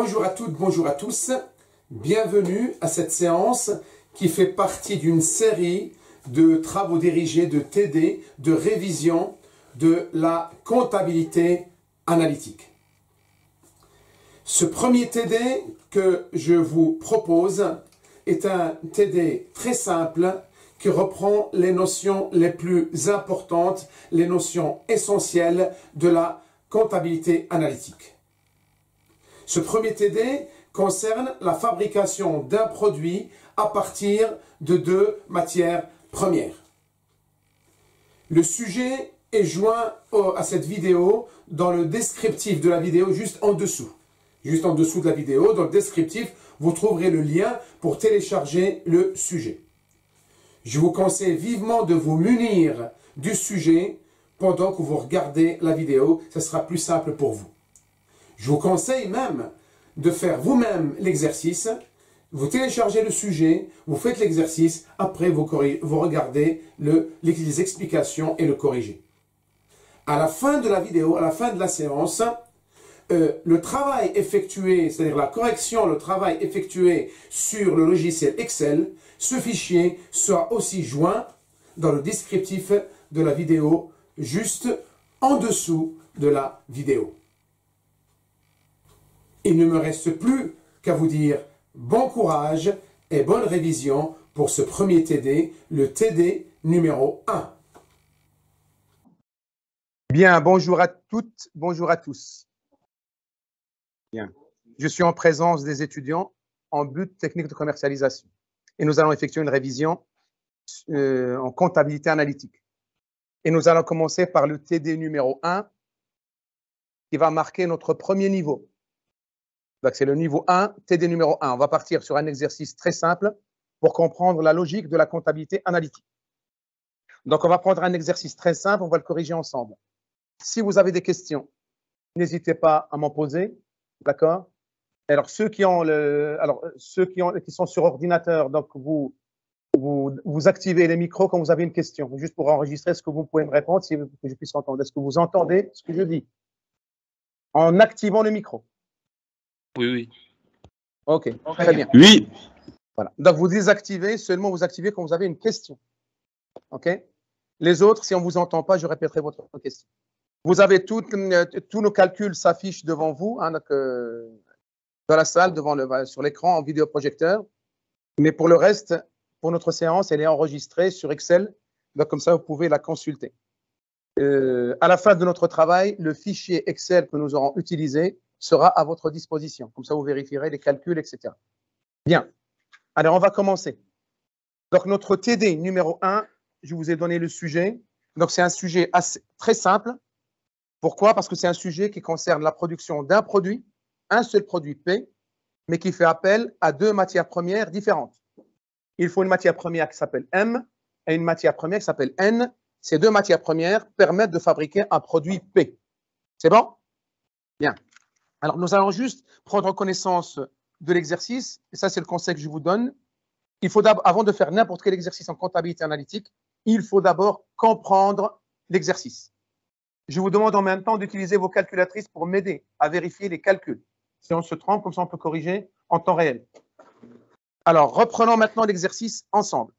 Bonjour à toutes, bonjour à tous. Bienvenue à cette séance qui fait partie d'une série de travaux dirigés de TD, de révision de la comptabilité analytique. Ce premier TD que je vous propose est un TD très simple qui reprend les notions les plus importantes, les notions essentielles de la comptabilité analytique. Ce premier TD concerne la fabrication d'un produit à partir de deux matières premières. Le sujet est joint à cette vidéo dans le descriptif de la vidéo juste en dessous. Juste en dessous de la vidéo, dans le descriptif, vous trouverez le lien pour télécharger le sujet. Je vous conseille vivement de vous munir du sujet pendant que vous regardez la vidéo. Ce sera plus simple pour vous. Je vous conseille même de faire vous-même l'exercice. Vous téléchargez le sujet, vous faites l'exercice, après vous regardez les explications et le corrigez. À la fin de la vidéo, à la fin de la séance, le travail effectué, c'est-à-dire la correction, le travail effectué sur le logiciel Excel, ce fichier sera aussi joint dans le descriptif de la vidéo, juste en dessous de la vidéo. Il ne me reste plus qu'à vous dire bon courage et bonne révision pour ce premier TD, le TD numéro 1. Bien, bonjour à toutes, bonjour à tous. Bien. Je suis en présence des étudiants en but technique de commercialisation et nous allons effectuer une révision en comptabilité analytique. Et nous allons commencer par le TD numéro 1 qui va marquer notre premier niveau. Donc, c'est le niveau 1, TD numéro 1. On va partir sur un exercice très simple pour comprendre la logique de la comptabilité analytique. Donc, on va prendre un exercice très simple, on va le corriger ensemble. Si vous avez des questions, n'hésitez pas à m'en poser, d'accord? Alors, ceux qui sont sur ordinateur, donc vous activez les micros quand vous avez une question, juste pour enregistrer ce que vous pouvez me répondre, si que je puisse entendre. Est-ce que vous entendez ce que je dis? En activant le micro. Oui, oui. OK, très bien. Oui. Voilà. Donc, vous désactivez, seulement vous activez quand vous avez une question. OK? Les autres, si on ne vous entend pas, je répéterai votre question. Vous avez tous nos calculs s'affichent devant vous, hein, donc, dans la salle, sur l'écran, en vidéoprojecteur. Mais pour le reste, pour notre séance, elle est enregistrée sur Excel. Donc, comme ça, vous pouvez la consulter. À la fin de notre travail, le fichier Excel que nous aurons utilisé sera à votre disposition. Comme ça, vous vérifierez les calculs, etc. Bien. Alors, on va commencer. Donc, notre TD numéro 1, je vous ai donné le sujet. Donc, c'est un sujet très simple. Pourquoi? Parce que c'est un sujet qui concerne la production d'un produit, un seul produit P, mais qui fait appel à deux matières premières différentes. Il faut une matière première qui s'appelle M et une matière première qui s'appelle N. Ces deux matières premières permettent de fabriquer un produit P. C'est bon? Bien. Alors, nous allons juste prendre connaissance de l'exercice. Et ça, c'est le conseil que je vous donne. Il faut d'abord, avant de faire n'importe quel exercice en comptabilité analytique, il faut d'abord comprendre l'exercice. Je vous demande en même temps d'utiliser vos calculatrices pour m'aider à vérifier les calculs. Si on se trompe, comme ça, on peut corriger en temps réel. Alors, reprenons maintenant l'exercice ensemble.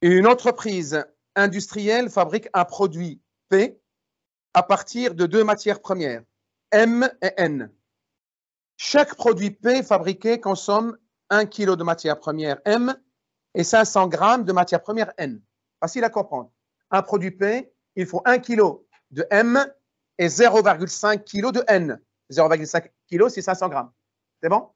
Une entreprise industrielle fabrique un produit P à partir de deux matières premières, M et N. Chaque produit P fabriqué consomme 1 kg de matière première M et 500 g de matière première N. Facile à comprendre. Un produit P, il faut 1 kg de M et 0,5 kg de N. 0,5 kg, c'est 500 g. C'est bon?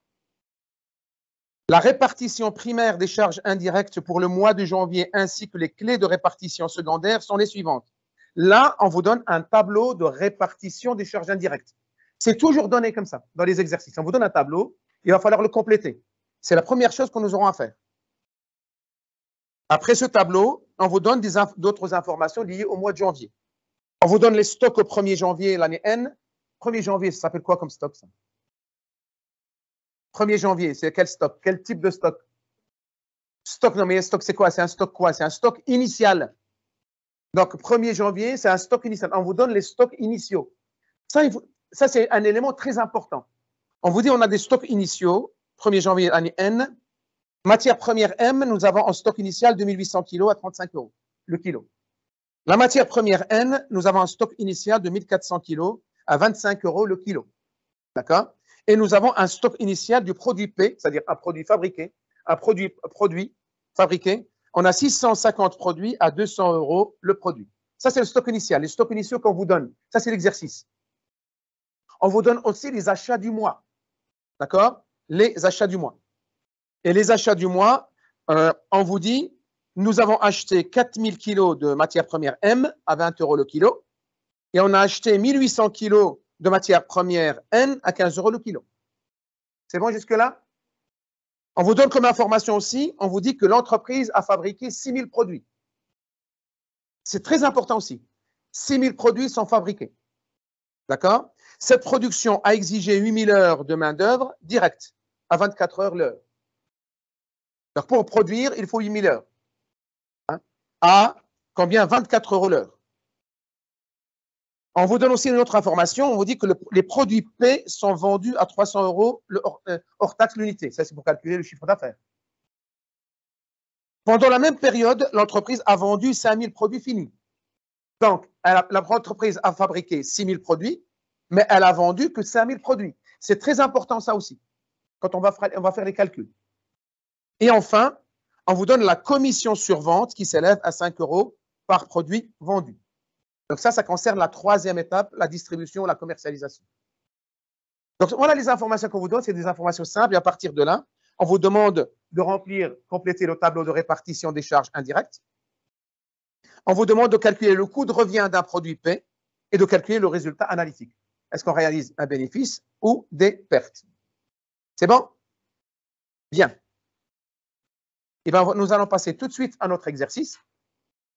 La répartition primaire des charges indirectes pour le mois de janvier ainsi que les clés de répartition secondaires sont les suivantes. Là, on vous donne un tableau de répartition des charges indirectes. C'est toujours donné comme ça dans les exercices. On vous donne un tableau, il va falloir le compléter. C'est la première chose que nous aurons à faire. Après ce tableau, on vous donne d'autres informations liées au mois de janvier. On vous donne les stocks au 1er janvier, l'année N. 1er janvier, ça s'appelle quoi comme stock, ça? 1er janvier, c'est quel stock? Quel type de stock? Stock, non mais stock, c'est quoi? C'est un stock quoi? C'est un stock initial. Donc, 1er janvier, c'est un stock initial. On vous donne les stocks initiaux. Ça, ça c'est un élément très important. On vous dit on a des stocks initiaux, 1er janvier année N. Matière première M, nous avons en stock initial 2800 kg à 35 € le kilo. La matière première N, nous avons un stock initial de 1400 kg à 25 € le kilo. D'accord? Et nous avons un stock initial du produit P, c'est-à-dire un produit fabriqué, un produit fabriqué. On a 650 produits à 200 € le produit. Ça, c'est le stock initial. Les stocks initiaux qu'on vous donne, ça, c'est l'exercice. On vous donne aussi les achats du mois. D'accord? Les achats du mois. Et les achats du mois, on vous dit, nous avons acheté 4000 kg de matière première M à 20 € le kilo. Et on a acheté 1800 kg de matière première N à 15 € le kilo. C'est bon jusque-là? On vous donne comme information aussi, on vous dit que l'entreprise a fabriqué 6000 produits. C'est très important aussi. 6000 produits sont fabriqués. D'accord? Cette production a exigé 8000 heures de main-d'œuvre directe, à 24 heures l'heure. Donc, pour produire, il faut 8000 heures. Hein? À combien? 24 € l'heure. On vous donne aussi une autre information. On vous dit que les produits P sont vendus à 300 € hors taxe l'unité. Ça, c'est pour calculer le chiffre d'affaires. Pendant la même période, l'entreprise a vendu 5000 produits finis. Donc, l'entreprise a fabriqué 6000 produits, mais elle a vendu que 5000 produits. C'est très important ça aussi, quand on va faire les calculs. Et enfin, on vous donne la commission sur vente qui s'élève à 5 € par produit vendu. Donc ça concerne la troisième étape, la distribution, la commercialisation. Donc voilà les informations qu'on vous donne, c'est des informations simples et à partir de là, on vous demande de compléter le tableau de répartition des charges indirectes. On vous demande de calculer le coût de revient d'un produit P et de calculer le résultat analytique. Est-ce qu'on réalise un bénéfice ou des pertes? C'est bon? Bien. Et bien, nous allons passer tout de suite à notre exercice.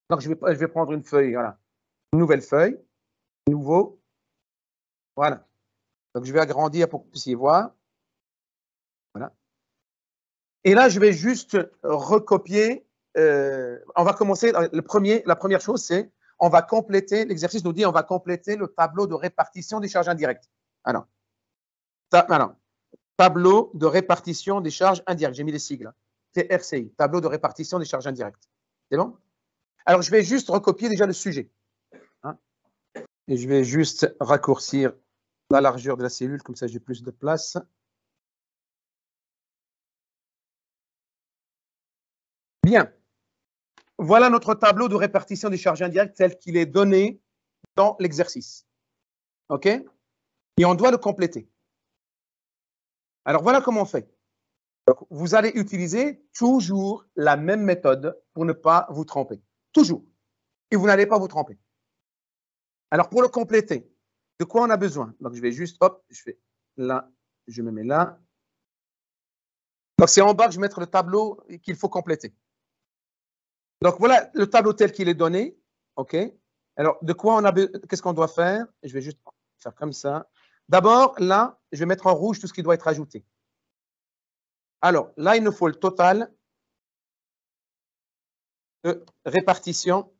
Donc, je vais prendre une feuille, voilà. Une nouvelle feuille, nouveau. Voilà. Donc, je vais agrandir pour que vous puissiez voir. Voilà. Et là, je vais juste recopier. On va commencer. La première chose, c'est on va compléter. L'exercice nous dit on va compléter le tableau de répartition des charges indirectes. Alors, tableau de répartition des charges indirectes. J'ai mis les sigles. TRCI, tableau de répartition des charges indirectes. C'est bon? Alors, je vais juste recopier déjà le sujet. Hein? Et je vais juste raccourcir la largeur de la cellule, comme ça j'ai plus de place. Bien. Voilà notre tableau de répartition des charges indirectes tel qu'il est donné dans l'exercice. OK? Et on doit le compléter. Alors, voilà comment on fait. Donc, vous allez utiliser toujours la même méthode pour ne pas vous tromper. Toujours. Et vous n'allez pas vous tromper. Alors, pour le compléter, de quoi on a besoin? Donc, je vais juste, hop, je fais là, je me mets là. Donc, c'est en bas que je vais mettre le tableau qu'il faut compléter. Donc, voilà le tableau tel qu'il est donné. OK? Alors, de quoi on a besoin? Qu'est-ce qu'on doit faire? Je vais juste faire comme ça. D'abord, là, je vais mettre en rouge tout ce qui doit être ajouté. Alors, là, il nous faut le total de répartition.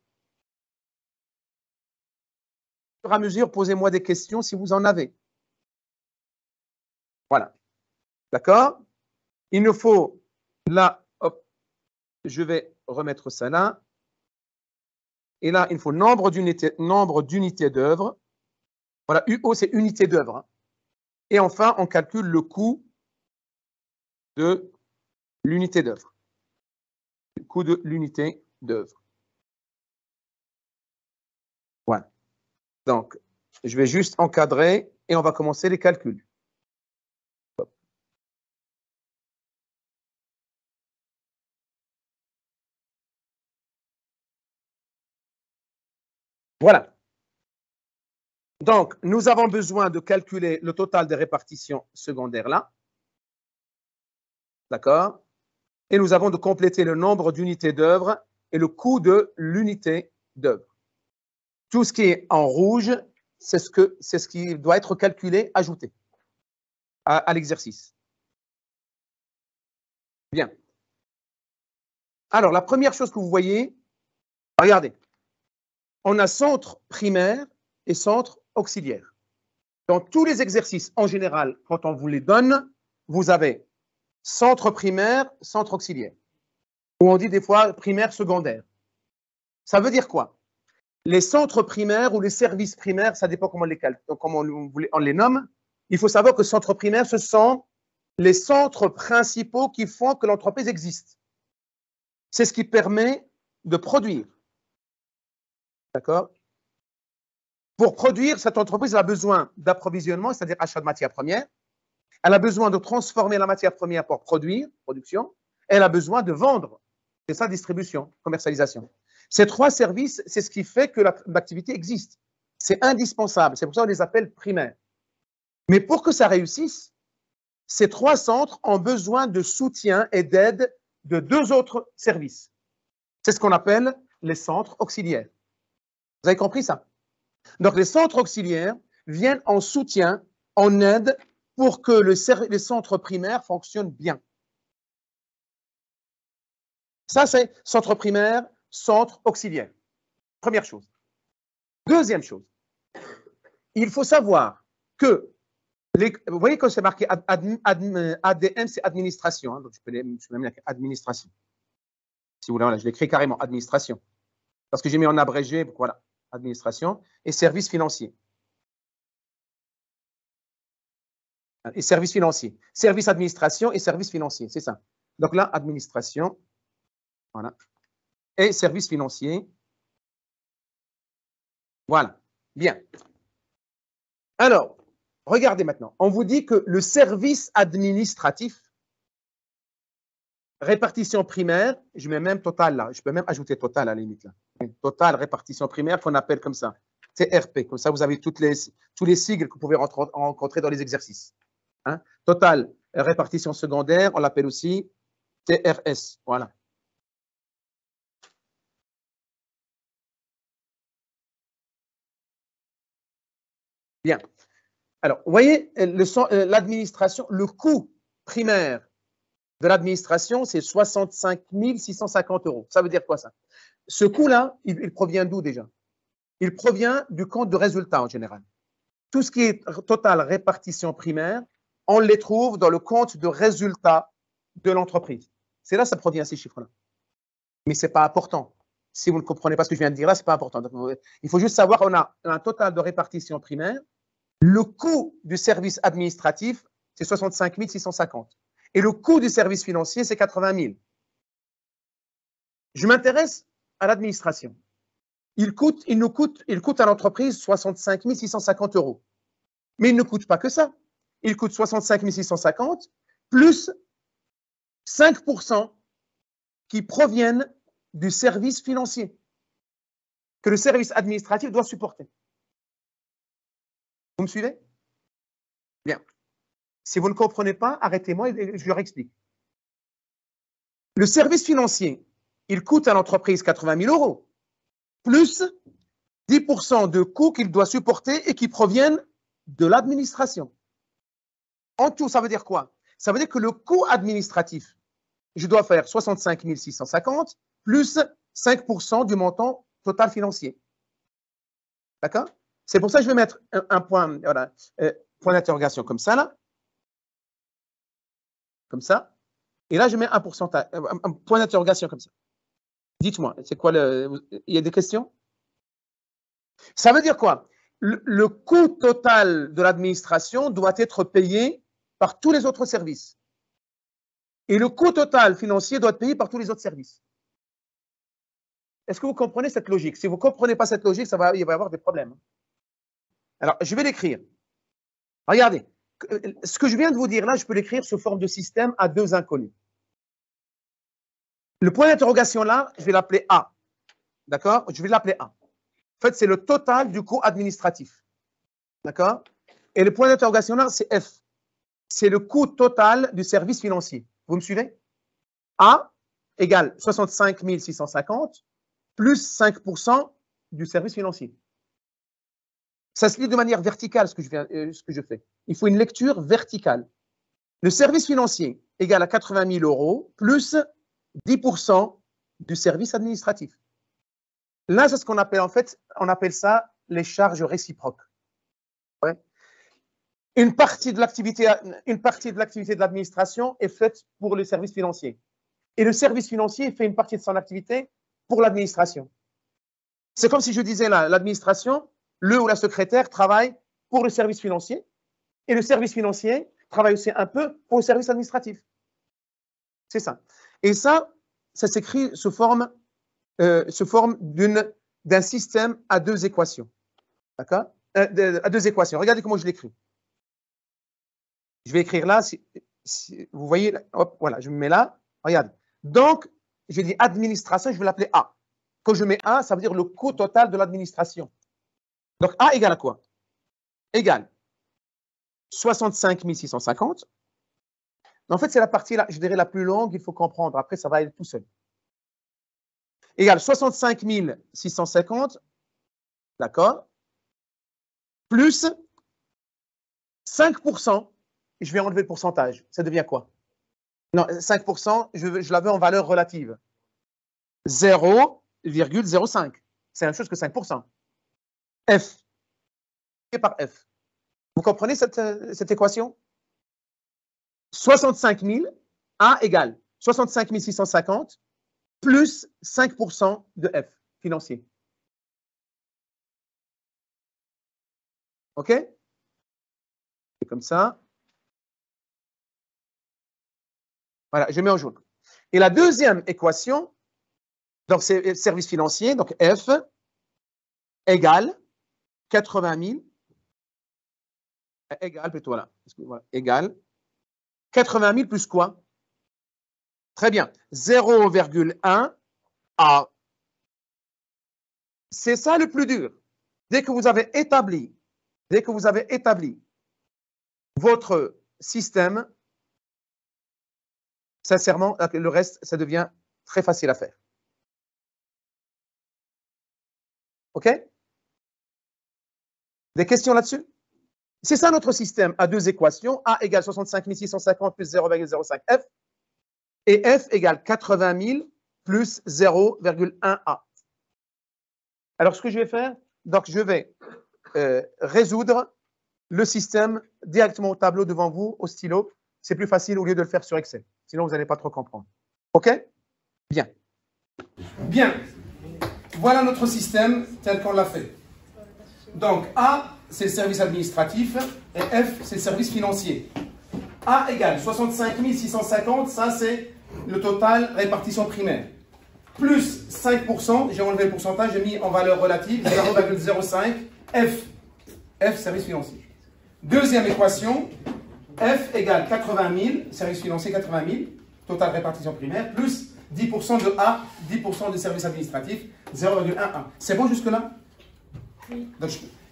Au fur et à mesure, posez-moi des questions si vous en avez. Voilà. D'accord? Il nous faut, là, hop, je vais remettre ça là. Et là, il faut nombre d'unités d'œuvre. Voilà, UO, c'est unité d'œuvre. Hein. Et enfin, on calcule le coût de l'unité d'œuvre. Le coût de l'unité d'œuvre. Voilà. Donc, je vais juste encadrer et on va commencer les calculs. Voilà. Donc, nous avons besoin de calculer le total des répartitions secondaires là. D'accord? Et nous avons de compléter le nombre d'unités d'œuvre et le coût de l'unité d'œuvre. Tout ce qui est en rouge, c'est ce qui doit être calculé, ajouté à l'exercice. Bien. Alors, la première chose que vous voyez, regardez, on a centre primaire et centre auxiliaire. Dans tous les exercices, en général, quand on vous les donne, vous avez centre primaire, centre auxiliaire. Ou on dit des fois primaire, secondaire. Ça veut dire quoi? Les centres primaires ou les services primaires, ça dépend comment on les nomme. Il faut savoir que centres primaires, ce sont les centres principaux qui font que l'entreprise existe. C'est ce qui permet de produire. D'accord? Pour produire, cette entreprise a besoin d'approvisionnement, c'est-à-dire achat de matières premières. Elle a besoin de transformer la matière première pour produire, production. Elle a besoin de vendre. C'est ça, distribution, commercialisation. Ces trois services, c'est ce qui fait que l'activité existe. C'est indispensable. C'est pour ça qu'on les appelle primaires. Mais pour que ça réussisse, ces trois centres ont besoin de soutien et d'aide de deux autres services. C'est ce qu'on appelle les centres auxiliaires. Vous avez compris ça? Donc, les centres auxiliaires viennent en soutien, en aide, pour que les centres primaires fonctionnent bien. Ça, c'est centre primaire, centre auxiliaire. Première chose. Deuxième chose, il faut savoir que, vous voyez quand c'est marqué ADM, c'est administration. Hein, donc je peux même mettre administration. Si vous voulez, voilà, je l'écris carrément, administration. Parce que j'ai mis en abrégé, voilà, administration et services financiers. Et services financiers. Service administration et services financiers, c'est ça. Donc là, administration, voilà, et services financiers. Voilà, bien. Alors, regardez maintenant, on vous dit que le service administratif, répartition primaire, je mets même total là, je peux même ajouter total à la limite là. Total, répartition primaire qu'on appelle comme ça, TRP, comme ça vous avez tous les sigles que vous pouvez rencontrer dans les exercices. Hein? Total, répartition secondaire, on l'appelle aussi TRS, voilà. Bien. Alors, vous voyez, l'administration, le coût primaire de l'administration, c'est 65 650 €. Ça veut dire quoi, ça? Ce coût-là, il provient d'où déjà? Il provient du compte de résultat en général. Tout ce qui est total répartition primaire, on les trouve dans le compte de résultat de l'entreprise. C'est là que ça provient, ces chiffres-là. Mais ce n'est pas important. Si vous ne comprenez pas ce que je viens de dire là, ce n'est pas important. Donc, il faut juste savoir qu'on a un total de répartition primaire. Le coût du service administratif, c'est 65 650. Et le coût du service financier, c'est 80 000. Je m'intéresse à l'administration. Il coûte à l'entreprise 65 650 €. Mais il ne coûte pas que ça. Il coûte 65 650 plus 5% qui proviennent du service financier que le service administratif doit supporter. Vous me suivez? Bien. Si vous ne comprenez pas, arrêtez-moi et je leur explique. Le service financier, il coûte à l'entreprise 80 000 € plus 10% de coûts qu'il doit supporter et qui proviennent de l'administration. En tout, ça veut dire quoi? Ça veut dire que le coût administratif, je dois faire 65 650 plus 5% du montant total financier. D'accord? C'est pour ça que je vais mettre un point, voilà, point d'interrogation comme ça, là. Comme ça. Et là, je mets un pourcentage, un point d'interrogation comme ça. Dites-moi, c'est quoi il y a des questions? Ça veut dire quoi? Le coût total de l'administration doit être payé par tous les autres services. Et le coût total financier doit être payé par tous les autres services. Est-ce que vous comprenez cette logique? Si vous ne comprenez pas cette logique, il va y avoir des problèmes. Alors, je vais l'écrire. Regardez, ce que je viens de vous dire là, je peux l'écrire sous forme de système à deux inconnus. Le point d'interrogation là, je vais l'appeler A. D'accord? Je vais l'appeler A. En fait, c'est le total du coût administratif. D'accord? Et le point d'interrogation là, c'est F. C'est le coût total du service financier. Vous me suivez? A égale 65 650 plus 5% du service financier. Ça se lit de manière verticale, ce que je fais. Il faut une lecture verticale. Le service financier égale à 80 000 € plus 10% du service administratif. Là, c'est ce qu'on appelle, en fait, on appelle ça les charges réciproques. Ouais. Une partie de l'activité de l'administration est faite pour le service financier. Et le service financier fait une partie de son activité pour l'administration. C'est comme si je disais là, l'administration, le ou la secrétaire travaille pour le service financier et le service financier travaille aussi un peu pour le service administratif. C'est ça. Et ça s'écrit sous forme d'un système à deux équations. D'accord? À deux équations. Regardez comment je l'écris. Je vais écrire là, vous voyez, hop, voilà, je me mets là, regarde. Donc, je dis administration, je vais l'appeler A. Quand je mets A, ça veut dire le coût total de l'administration. Donc, A égale à quoi? Égale 65 650. En fait, c'est la partie, là, je dirais, la plus longue, il faut comprendre. Après, ça va aller tout seul. Égale 65 650, d'accord, plus 5%. Je vais enlever le pourcentage. Ça devient quoi? Non, 5%, je la veux en valeur relative. 0,05. C'est la même chose que 5%. F. Par F. Vous comprenez cette équation? 65 000, A égale 65 650 plus 5% de F financier. OK? C'est comme ça. Voilà, je mets en jaune. Et la deuxième équation, donc c'est service financier, donc F égale 80 000, égale plutôt là, voilà, égale 80 000 plus quoi? Très bien, 0,1 A. C'est ça le plus dur. Dès que vous avez établi votre système, sincèrement, le reste, ça devient très facile à faire. OK? Des questions là-dessus? C'est ça notre système à deux équations. A égale 65 650 plus 0,05 F. Et F égale 80 000 plus 0,1 A. Alors, ce que je vais faire, donc je vais résoudre le système directement au tableau devant vous, au stylo. C'est plus facile au lieu de le faire sur Excel. Sinon, vous n'allez pas trop comprendre. OK? Bien. Bien. Voilà notre système tel qu'on l'a fait. Donc, A, c'est le service administratif et F, c'est le service financier. A égale 65 650, ça c'est le total répartition primaire. Plus 5%, j'ai enlevé le pourcentage, j'ai mis en valeur relative 0,05 F. F, service financier. Deuxième équation, F égale 80 000, service financier 80 000, total répartition primaire, plus 10% de A, 10% de service administratif, 0,11. C'est bon jusque-là? Oui.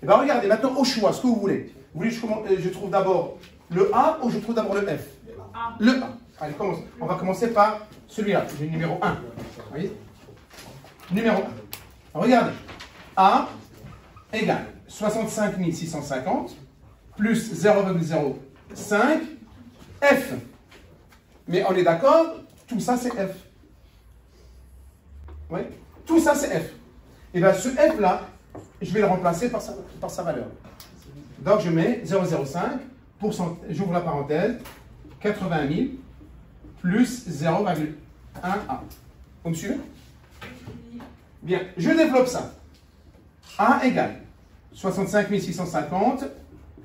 Et bien regardez, maintenant au choix, ce que vous voulez. Vous voulez que je trouve d'abord le A ou je trouve d'abord le F? Le A. Allez, commence. On va commencer par celui-là, j'ai le numéro 1. Vous voyez? Numéro 1. Regardez. A égale 65 650 plus 0,05 F. Mais on est d'accord, tout ça c'est F. Oui? Tout ça c'est F. Et bien ce F là, je vais le remplacer par sa valeur. Donc je mets 0,05, j'ouvre la parenthèse, 80 000 plus 0,1 A. Vous me suivez? Bien, je développe ça. A égale 65 650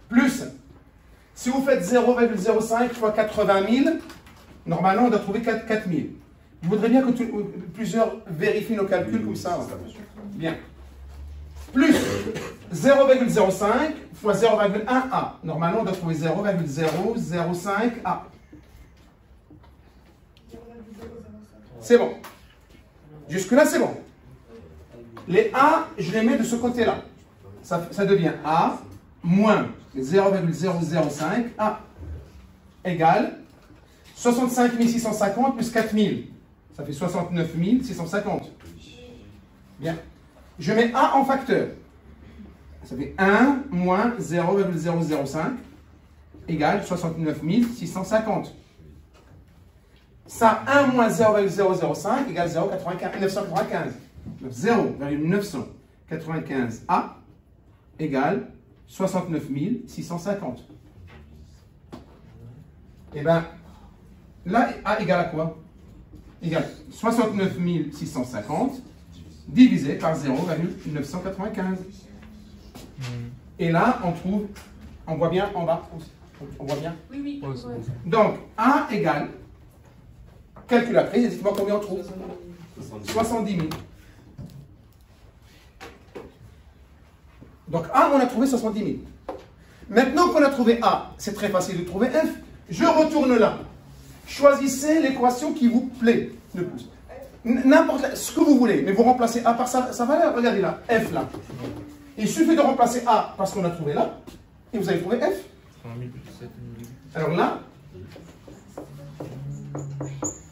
plus, si vous faites 0,05 fois 80 000, normalement on doit trouver 4 000. Je voudrais bien que plusieurs vérifient nos calculs comme ça. Bien. Plus 0,05 fois 0,1 A. Normalement on doit trouver 0,005 A. C'est bon. Jusque-là, c'est bon. Les A, je les mets de ce côté-là. Ça devient A moins 0,005 A égale 65 650 plus 4000. Ça fait 69 650. Bien. Je mets A en facteur. Ça fait 1 moins 0,005 égale 69 650. Ça, 1 moins 0,005 égale 0,995. 0,995 A égale 69 650. Eh bien, là, A égale à quoi? Égale 69 650 divisé par 0,995. Et là, on trouve, on voit bien en bas, on voit bien? Oui, oui. Donc, A égale, calculatrice, dites-moi combien on trouve? 70 000. Donc A, on a trouvé 70 000. Maintenant qu'on a trouvé A, c'est très facile de trouver F. Je retourne là. Choisissez l'équation qui vous plaît le plus. N'importe ce que vous voulez, mais vous remplacez A par sa valeur. Regardez là, F là. Il suffit de remplacer A parce qu'on a trouvé là, et vous avez trouvé F. Alors là,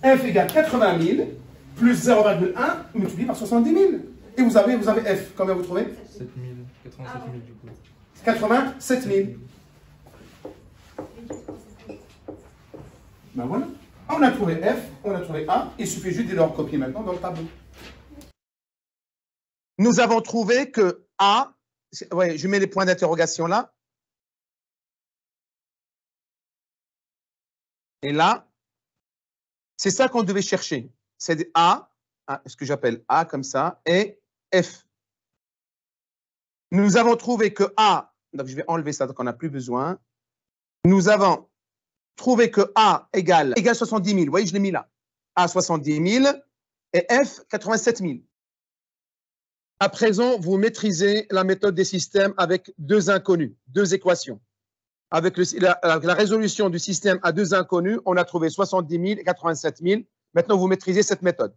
F égale 80 000 plus 0,1 multiplié par 70 000. Et vous avez F. Combien vous trouvez? 7 000, 87 000 du coup. 87 000. Ben voilà. On a trouvé F, on a trouvé A. Il suffit juste de le recopier maintenant dans le tableau. Nous avons trouvé que A, ouais, je mets les points d'interrogation là. Et là, c'est ça qu'on devait chercher. C'est A, ce que j'appelle A comme ça, et F. Nous avons trouvé que A, donc je vais enlever ça, donc on n'a plus besoin. Nous avons trouvé que A égale 70 000. Vous voyez, je l'ai mis là. A 70 000 et F 87 000. À présent, vous maîtrisez la méthode des systèmes avec deux inconnus, deux équations. Avec la résolution du système à deux inconnus, on a trouvé 70 000 et 87 000. Maintenant, vous maîtrisez cette méthode.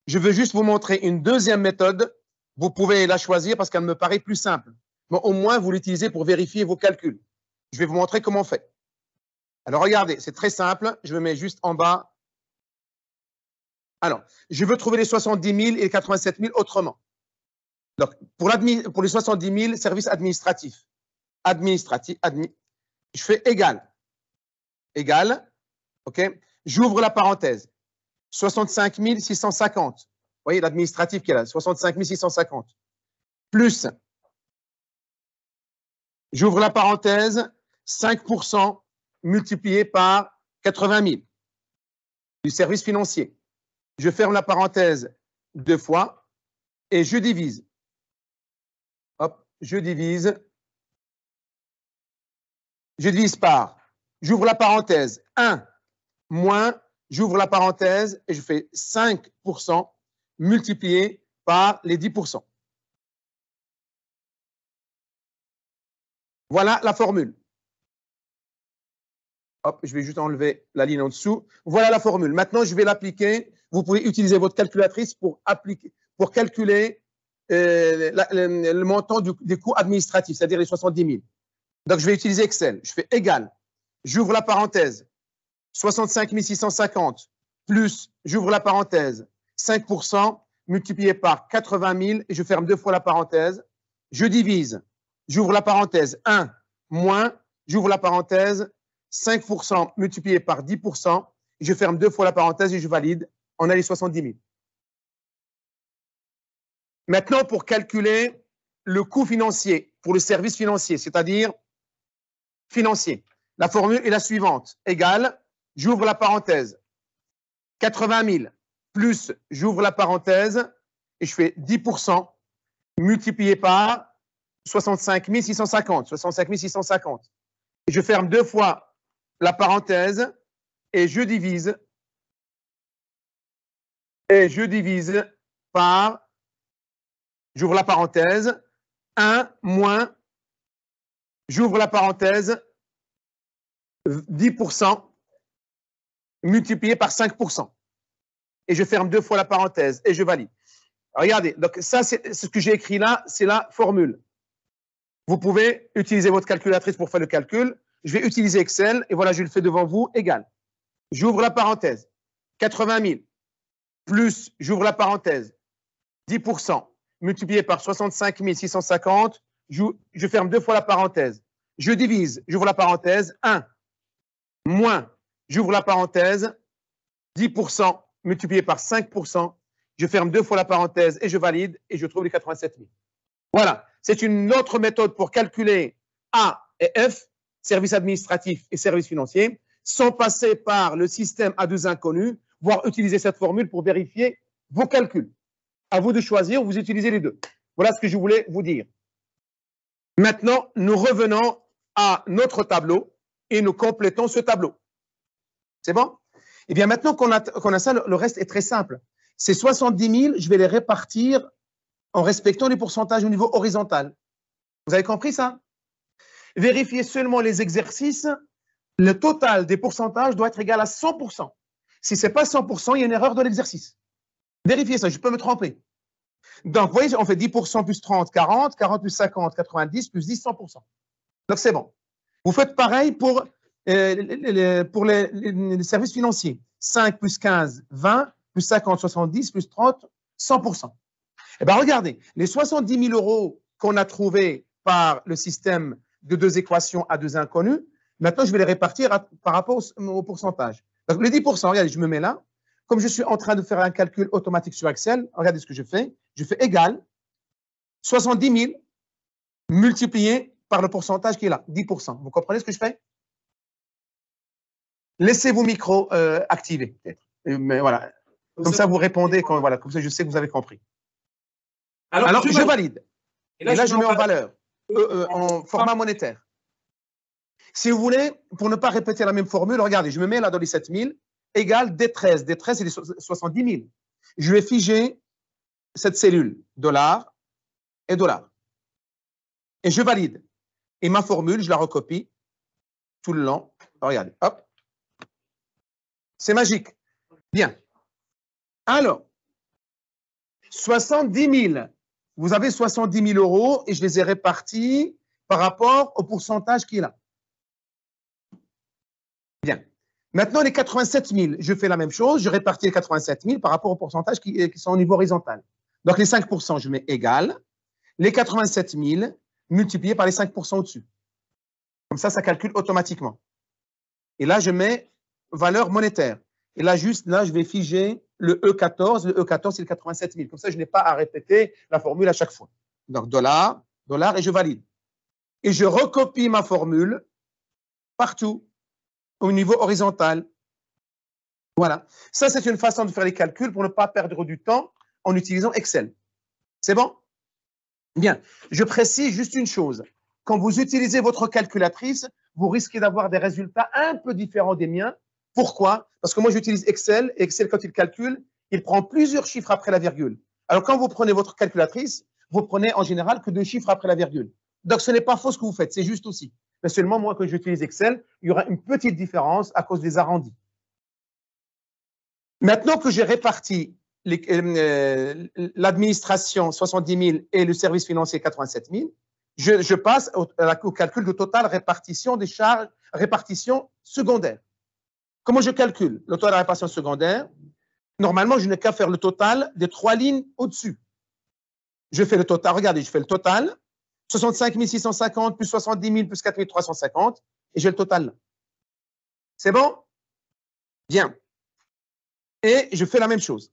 Je veux juste vous montrer une deuxième méthode. Vous pouvez la choisir parce qu'elle me paraît plus simple. Mais au moins, vous l'utilisez pour vérifier vos calculs. Je vais vous montrer comment on fait. Alors, regardez, c'est très simple. Je me mets juste en bas. Alors, je veux trouver les 70 000 et les 87 000 autrement. Donc, pour les 70 000, service administratif. Je fais égal. Égal. OK? J'ouvre la parenthèse. 65 650. Vous voyez l'administratif qui est là, 65 650. Plus, j'ouvre la parenthèse, 5% multiplié par 80 000 du service financier. Je ferme la parenthèse deux fois et je divise. Hop, je divise par, j'ouvre la parenthèse, 1 moins, j'ouvre la parenthèse et je fais 5% multiplié par les 10%. Voilà la formule. Hop, je vais juste enlever la ligne en dessous. Voilà la formule. Maintenant, je vais l'appliquer. Vous pouvez utiliser votre calculatrice pour calculer le montant des coûts administratifs, c'est-à-dire les 70 000. Donc, je vais utiliser Excel. Je fais égal. J'ouvre la parenthèse. 65 650 plus, j'ouvre la parenthèse, 5% multiplié par 80 000 et je ferme deux fois la parenthèse. Je divise. J'ouvre la parenthèse, 1 moins, j'ouvre la parenthèse, 5% multiplié par 10%, je ferme deux fois la parenthèse et je valide. On a les 70 000. Maintenant, pour calculer le coût financier pour le service financier, c'est-à-dire financier, la formule est la suivante. Égale, j'ouvre la parenthèse, 80 000 plus, j'ouvre la parenthèse et je fais 10% multiplié par 65 650. 65 650. Et je ferme deux fois la parenthèse et je divise par, j'ouvre la parenthèse, 1 moins, j'ouvre la parenthèse, 10% multiplié par 5%. Et je ferme deux fois la parenthèse et je valide. Regardez, donc ça, c'est ce que j'ai écrit là, c'est la formule. Vous pouvez utiliser votre calculatrice pour faire le calcul. Je vais utiliser Excel et voilà, je le fais devant vous, égal. J'ouvre la parenthèse, 80 000 plus, j'ouvre la parenthèse, 10% multiplié par 65 650, je ferme deux fois la parenthèse. Je divise, j'ouvre la parenthèse, 1 moins, j'ouvre la parenthèse, 10% multiplié par 5%, je ferme deux fois la parenthèse et je valide et je trouve les 87 000. Voilà, c'est une autre méthode pour calculer A et F, service administratif et service financier. sans passer par le système à deux inconnus, voire utiliser cette formule pour vérifier vos calculs. À vous de choisir, vous utilisez les deux. Voilà ce que je voulais vous dire. Maintenant, nous revenons à notre tableau et nous complétons ce tableau. C'est bon? Eh bien, maintenant qu'on a ça, le reste est très simple. Ces 70 000, je vais les répartir en respectant les pourcentages au niveau horizontal. Vous avez compris ça? Vérifiez seulement les exercices. Le total des pourcentages doit être égal à 100%. Si ce n'est pas 100%, il y a une erreur de l'exercice. Vérifiez ça, je peux me tromper. Donc, vous voyez, on fait 10% plus 30, 40, 40 plus 50, 90, plus 10, 100%. Donc, c'est bon. Vous faites pareil pour les services financiers. 5 plus 15, 20, plus 50, 70, plus 30, 100%. Eh bien, regardez, les 70 000 euros qu'on a trouvés par le système de deux équations à deux inconnus, maintenant, je vais les répartir par rapport au pourcentage. Donc, les 10%, regardez, je me mets là. Comme je suis en train de faire un calcul automatique sur Excel, regardez ce que je fais. Je fais égal 70 000 multiplié par le pourcentage qui est là, 10%. Vous comprenez ce que je fais? Laissez vos micros activés, peut-être. Mais voilà. Comme ça, vous répondez. Voilà, comme ça, je sais que vous avez compris. Alors je valide. Et là, je mets en valeur, en format monétaire. Si vous voulez, pour ne pas répéter la même formule, regardez, je me mets là dans les 7 000, égale D13. D13, c'est les 70 000. Je vais figer cette cellule, $ et $. Et je valide. Et ma formule, je la recopie tout le long. Regardez, hop. C'est magique. Bien. Alors, 70 000. Vous avez 70 000 euros et je les ai répartis par rapport au pourcentage qui est là. Bien. Maintenant, les 87 000, je fais la même chose. Je répartis les 87 000 par rapport au pourcentage qui sont au niveau horizontal. Donc, les 5%, je mets égal. Les 87 000 multipliés par les 5% au-dessus. Comme ça calcule automatiquement. Et là, je mets valeur monétaire. Et là, juste là, je vais figer le E14. Le E14, c'est le 87 000. Comme ça, je n'ai pas à répéter la formule à chaque fois. Donc, $, et je valide. Et je recopie ma formule partout, au niveau horizontal. Voilà. Ça, c'est une façon de faire les calculs pour ne pas perdre du temps en utilisant Excel. C'est bon? Bien. Je précise juste une chose. Quand vous utilisez votre calculatrice, vous risquez d'avoir des résultats un peu différents des miens. Pourquoi? Parce que moi, j'utilise Excel, et Excel, quand il calcule, il prend plusieurs chiffres après la virgule. Alors, quand vous prenez votre calculatrice, vous prenez en général que 2 chiffres après la virgule. Donc, ce n'est pas faux ce que vous faites, c'est juste aussi. Mais seulement, moi, quand j'utilise Excel, il y aura une petite différence à cause des arrondis. Maintenant que j'ai réparti l'administration 70 000 et le service financier 87 000, je passe au calcul de total répartition des charges, répartition secondaire. Comment je calcule le total de répartition secondaire? Normalement, je n'ai qu'à faire le total des 3 lignes au-dessus. Je fais le total, regardez, je fais le total, 65 650 plus 70 000 plus 4 350, et j'ai le total là. C'est bon? Bien. Et je fais la même chose.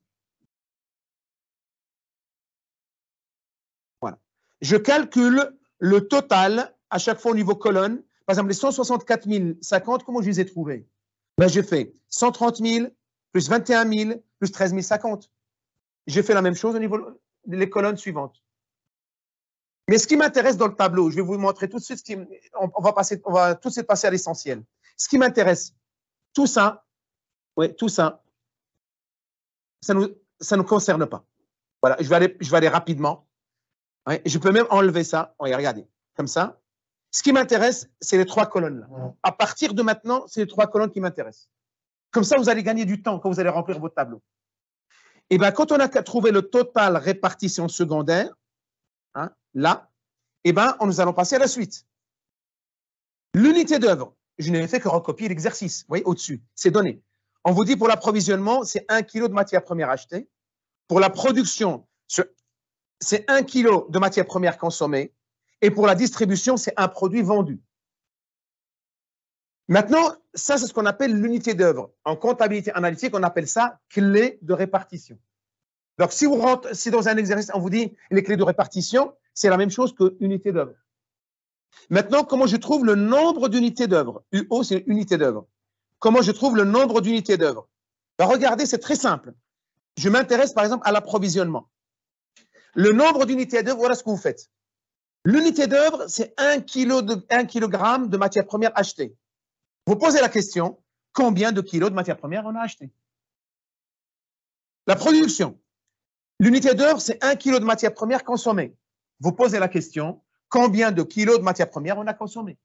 Voilà. Je calcule le total à chaque fois au niveau colonne. Par exemple, les 164 050, comment je les ai trouvés? Ben, j'ai fait 130 000 plus 21 000 plus 13 050. J'ai fait la même chose au niveau des colonnes suivantes. Mais ce qui m'intéresse dans le tableau, je vais vous montrer tout de suite, on va tout de suite passer à l'essentiel. Ce qui m'intéresse, tout ça, oui, tout ça, ça nous concerne pas. Voilà, je vais aller rapidement. Oui, je peux même enlever ça. Oui, regardez, comme ça. Ce qui m'intéresse, c'est les 3 colonnes là. À partir de maintenant, c'est les 3 colonnes qui m'intéressent. Comme ça, vous allez gagner du temps quand vous allez remplir votre tableau. Et bien, quand on a trouvé le total répartition secondaire, hein, là, et bien, nous allons passer à la suite. L'unité d'œuvre, je n'ai fait que recopier l'exercice. Vous voyez, au-dessus, c'est donné. On vous dit pour l'approvisionnement, c'est 1 kg de matière première achetée. Pour la production, c'est 1 kg de matière première consommée. Et pour la distribution, c'est un produit vendu. Maintenant, ça, c'est ce qu'on appelle l'unité d'œuvre. En comptabilité analytique, on appelle ça clé de répartition. Donc, si dans un exercice, on vous dit les clés de répartition, c'est la même chose que unité d'œuvre. Maintenant, comment je trouve le nombre d'unités d'œuvre? UO, c'est unité d'œuvre. comment je trouve le nombre d'unités d'œuvre? Ben, regardez, c'est très simple. Je m'intéresse par exemple à l'approvisionnement. Le nombre d'unités d'œuvre, voilà ce que vous faites. L'unité d'œuvre, c'est 1 kilogramme de matière première achetée. Vous posez la question, combien de kilos de matière première on a acheté? La production. L'unité d'œuvre, c'est 1 kilo de matière première consommée. Vous posez la question, combien de kilos de matière première on a consommé?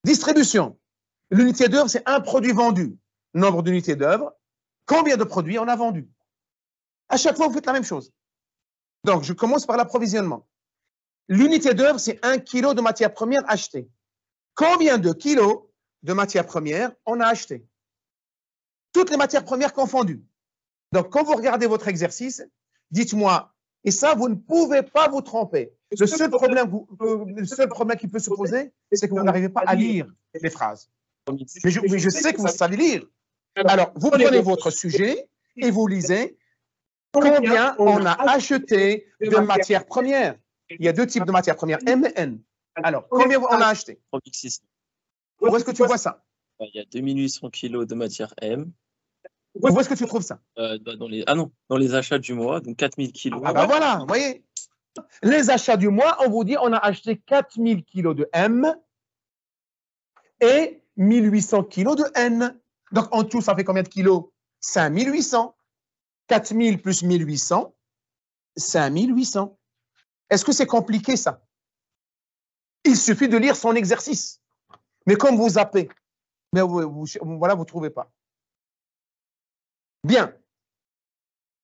Distribution. L'unité d'œuvre, c'est un produit vendu. Nombre d'unités d'œuvre, combien de produits on a vendu? À chaque fois, vous faites la même chose. Donc, je commence par l'approvisionnement. L'unité d'œuvre, c'est 1 kilo de matière première achetée. Combien de kilos de matière première on a acheté? Toutes les matières premières confondues. Donc, quand vous regardez votre exercice, dites-moi, et ça, vous ne pouvez pas vous tromper. Le seul problème qui peut se poser, c'est que vous n'arrivez pas à lire les phrases. Mais je sais que vous savez lire. Alors, vous prenez votre sujet et vous lisez combien on a acheté de matières premières. Il y a deux types de matières premières, M et N. Alors, combien on a acheté? Où est-ce que tu vois ça? Il y a 2800 kilos de matière M. Où est-ce que tu trouves ça? Dans les achats du mois, donc 4000 kilos. Ah ben voilà, vous voyez. Les achats du mois, on vous dit on a acheté 4000 kilos de M et 1800 kilos de N. Donc en tout, ça fait combien de kilos? 5800. 4000 plus 1800, 5800. Est-ce que c'est compliqué ça? Il suffit de lire son exercice. Mais comme vous zappez, mais voilà, vous ne trouvez pas. Bien.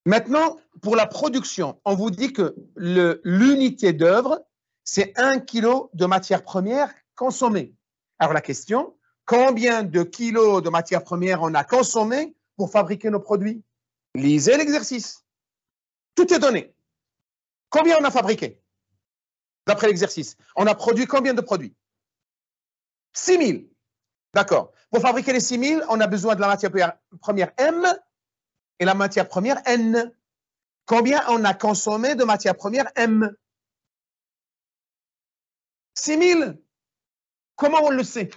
Maintenant, pour la production, on vous dit que l'unité d'œuvre, c'est 1 kilo de matière première consommée. Alors la question, combien de kilos de matière première on a consommé pour fabriquer nos produits? Lisez l'exercice. Tout est donné. Combien on a fabriqué? D'après l'exercice. On a produit combien de produits? 6000. D'accord. Pour fabriquer les 6000, on a besoin de la matière première M et la matière première N. Combien on a consommé de matière première M? 6000. Comment on le sait?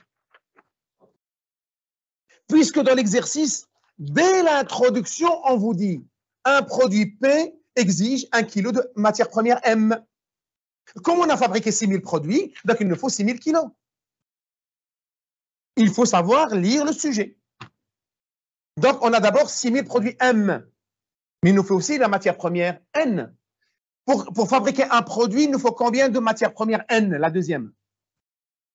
Puisque dans l'exercice, dès l'introduction, on vous dit un produit P exige 1 kg de matière première M. Comme on a fabriqué 6000 produits, donc il nous faut 6000 kilos. Il faut savoir lire le sujet. Donc, on a d'abord 6000 produits M, mais il nous faut aussi la matière première N. Pour fabriquer un produit, il nous faut combien de matière première N, la deuxième?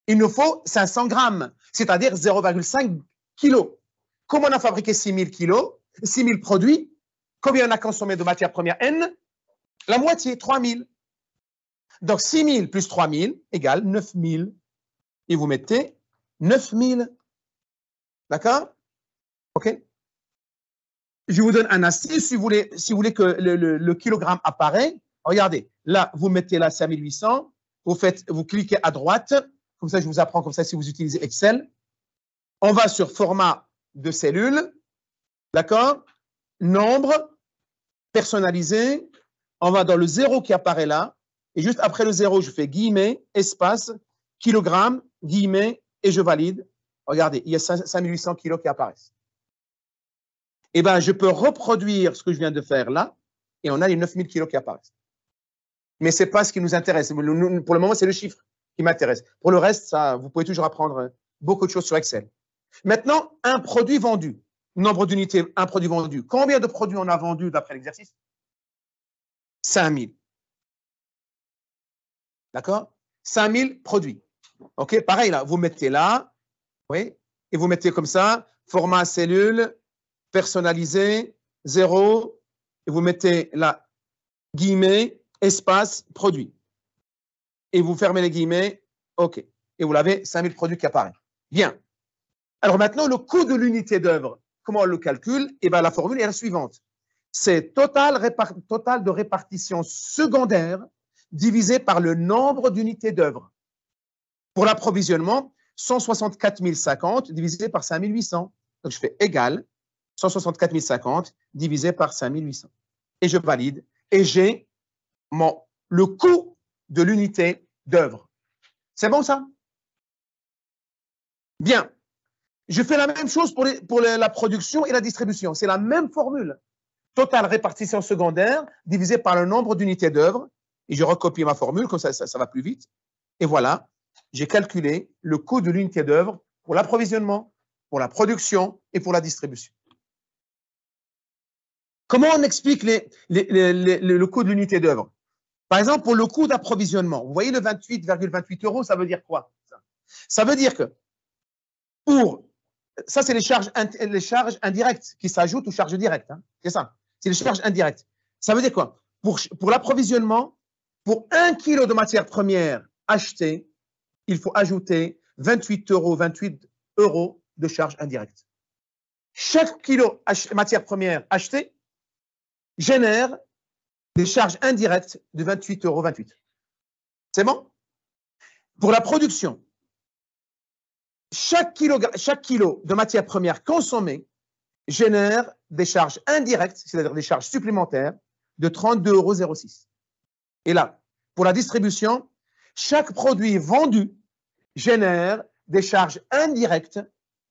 Il nous faut 500 grammes, c'est-à-dire 0,5 kilos. Comme on a fabriqué 6000 kilos, 6000 produits, combien on a consommé de matière première N? La moitié, 3000. Donc, 6000 plus 3000 égale 9000. Et vous mettez 9000. D'accord? OK? Je vous donne un astuce si vous voulez que le kilogramme apparaît. Regardez, là, vous mettez là 5800. Vous cliquez à droite. Comme ça, je vous apprends comme ça si vous utilisez Excel. On va sur format de cellule. D'accord? Nombre, personnalisé. On va dans le 0 qui apparaît là. Et juste après le 0, je fais guillemets, espace, kilogramme, guillemets, et je valide. Regardez, il y a 5800 kilos qui apparaissent. Eh bien, je peux reproduire ce que je viens de faire là, et on a les 9000 kilos qui apparaissent. Mais ce n'est pas ce qui nous intéresse. Pour le moment, c'est le chiffre qui m'intéresse. Pour le reste, ça, vous pouvez toujours apprendre beaucoup de choses sur Excel. Maintenant, un produit vendu. Nombre d'unités, un produit vendu. Combien de produits on a vendu d'après l'exercice? 5000. D'accord? 5000 produits. OK? Pareil, là, vous mettez là, oui, et vous mettez comme ça, format cellule, personnalisé, 0, et vous mettez là, guillemets, espace, produit. Et vous fermez les guillemets, OK. Et vous l'avez, 5000 produits qui apparaissent. Bien. Alors maintenant, le coût de l'unité d'œuvre, comment on le calcule? Eh bien, la formule est la suivante. C'est total de répartition secondaire divisé par le nombre d'unités d'œuvre. Pour l'approvisionnement, 164 050 divisé par 5800. Donc, je fais égal 164 050 divisé par 5800. Et je valide. Et j'ai le coût de l'unité d'œuvre. C'est bon, ça? Bien. Je fais la même chose pour la production et la distribution. C'est la même formule. Total répartition secondaire divisé par le nombre d'unités d'œuvre. Et je recopie ma formule, comme ça va plus vite. Et voilà, j'ai calculé le coût de l'unité d'œuvre pour l'approvisionnement, pour la production et pour la distribution. Comment on explique le coût de l'unité d'œuvre? Par exemple, pour le coût d'approvisionnement, vous voyez le 28,28 €, ça veut dire quoi? Ça veut dire que ça, c'est les charges indirectes qui s'ajoutent aux charges directes. Hein. C'est ça, c'est les charges indirectes. Ça veut dire quoi? Pour l'approvisionnement, pour 1 kg de matière première achetée, il faut ajouter 28 € de charges indirectes. Chaque kilo de matière première achetée génère des charges indirectes de 28,28 €. C'est bon? Pour la production, chaque kilo de matière première consommée génère des charges indirectes, c'est-à-dire des charges supplémentaires, de 32,06 €. Et là, pour la distribution, chaque produit vendu génère des charges indirectes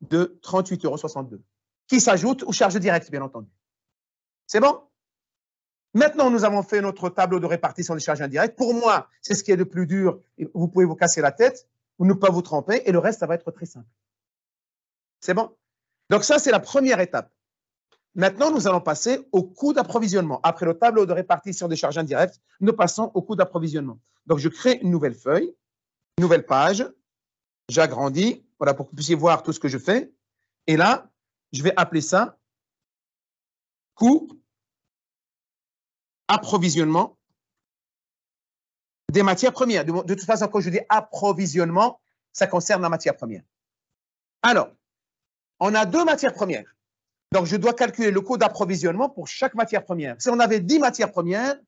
de 38,62 €, qui s'ajoutent aux charges directes, bien entendu. C'est bon? Maintenant, nous avons fait notre tableau de répartition des charges indirectes. Pour moi, c'est ce qui est le plus dur. Vous pouvez vous casser la tête, ou ne pas vous tromper, et le reste, ça va être très simple. C'est bon? Donc ça, c'est la première étape. Maintenant, nous allons passer au coût d'approvisionnement. Après le tableau de répartition des charges indirectes, nous passons au coût d'approvisionnement. Donc, je crée une nouvelle feuille, une nouvelle page. J'agrandis, voilà, pour que vous puissiez voir tout ce que je fais. Et là, je vais appeler ça coût approvisionnement des matières premières. De toute façon, quand je dis approvisionnement, ça concerne la matière première. Alors, on a 2 matières premières. Donc, je dois calculer le coût d'approvisionnement pour chaque matière première. Si on avait 10 matières premières,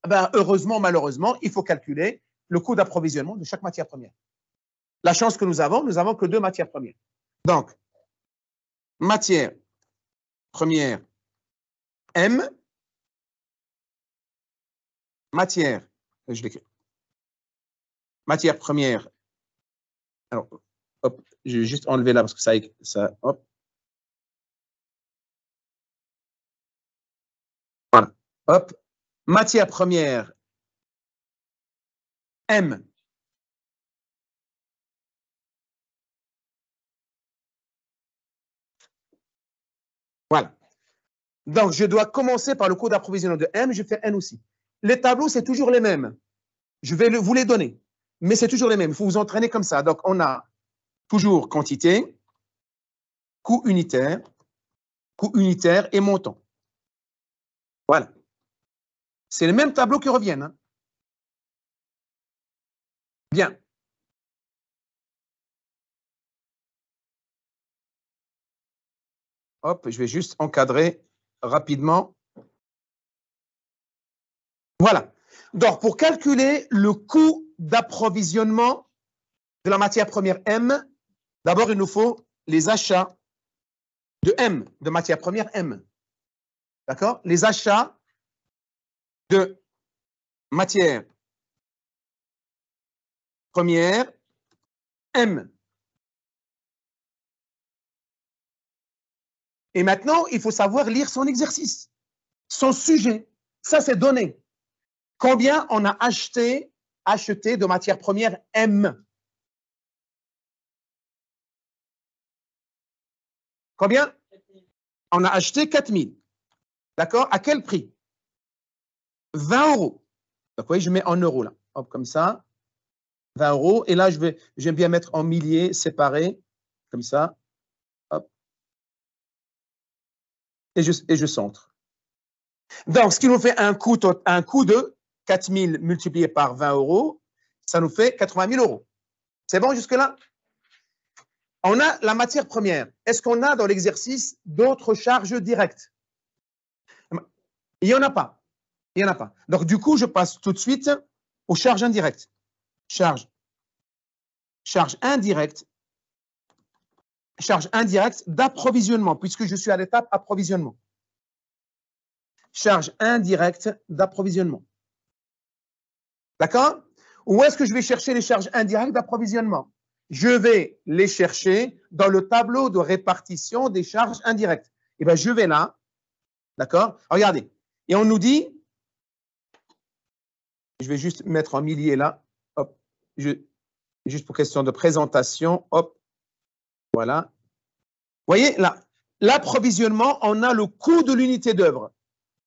ben, heureusement, malheureusement, il faut calculer le coût d'approvisionnement de chaque matière première. La chance que nous avons que 2 matières premières. Donc, matière première M, matière, je l'écris. Matière première, alors, hop, je vais juste enlever là parce que ça hop. Voilà, hop. Matière première M. Voilà. Donc, je dois commencer par le coût d'approvisionnement de M, je fais N aussi. Les tableaux, c'est toujours les mêmes. Je vais vous les donner, mais c'est toujours les mêmes. Il faut vous entraîner comme ça. Donc, on a toujours quantité, coût unitaire et montant. Voilà. C'est les mêmes tableaux qui reviennent. Hein. Bien. Hop, je vais juste encadrer rapidement. Voilà. Donc, pour calculer le coût d'approvisionnement de la matière première M, d'abord, il nous faut les achats de M, de matière première M. D'accord? Les achats de matière première M. Et maintenant, il faut savoir lire son exercice, son sujet. Ça, c'est donné. Combien on a acheté de matière première M? Combien? On a acheté 4000. D'accord? À quel prix? 20 €. Donc, vous voyez, je mets en euros là. Hop, comme ça. 20 €. Et là, j'aime bien mettre en milliers séparés. Comme ça. Hop. Et je centre. Donc, ce qui nous fait un coût de 4000 multiplié par 20 €, ça nous fait 80 000 €. C'est bon jusque-là? On a la matière première. Est-ce qu'on a dans l'exercice d'autres charges directes? Il n'y en a pas. Il n'y en a pas. Donc, du coup, je passe tout de suite aux charges indirectes. Charge indirecte d'approvisionnement, puisque je suis à l'étape approvisionnement. Charge indirecte d'approvisionnement. D'accord? Où est-ce que je vais chercher les charges indirectes d'approvisionnement? je vais les chercher dans le tableau de répartition des charges indirectes. Eh bien, je vais là, d'accord? Regardez, et on nous dit, je vais juste mettre en milliers là, hop, juste pour question de présentation, hop, voilà. Vous voyez, là, l'approvisionnement, on a le coût de l'unité d'œuvre,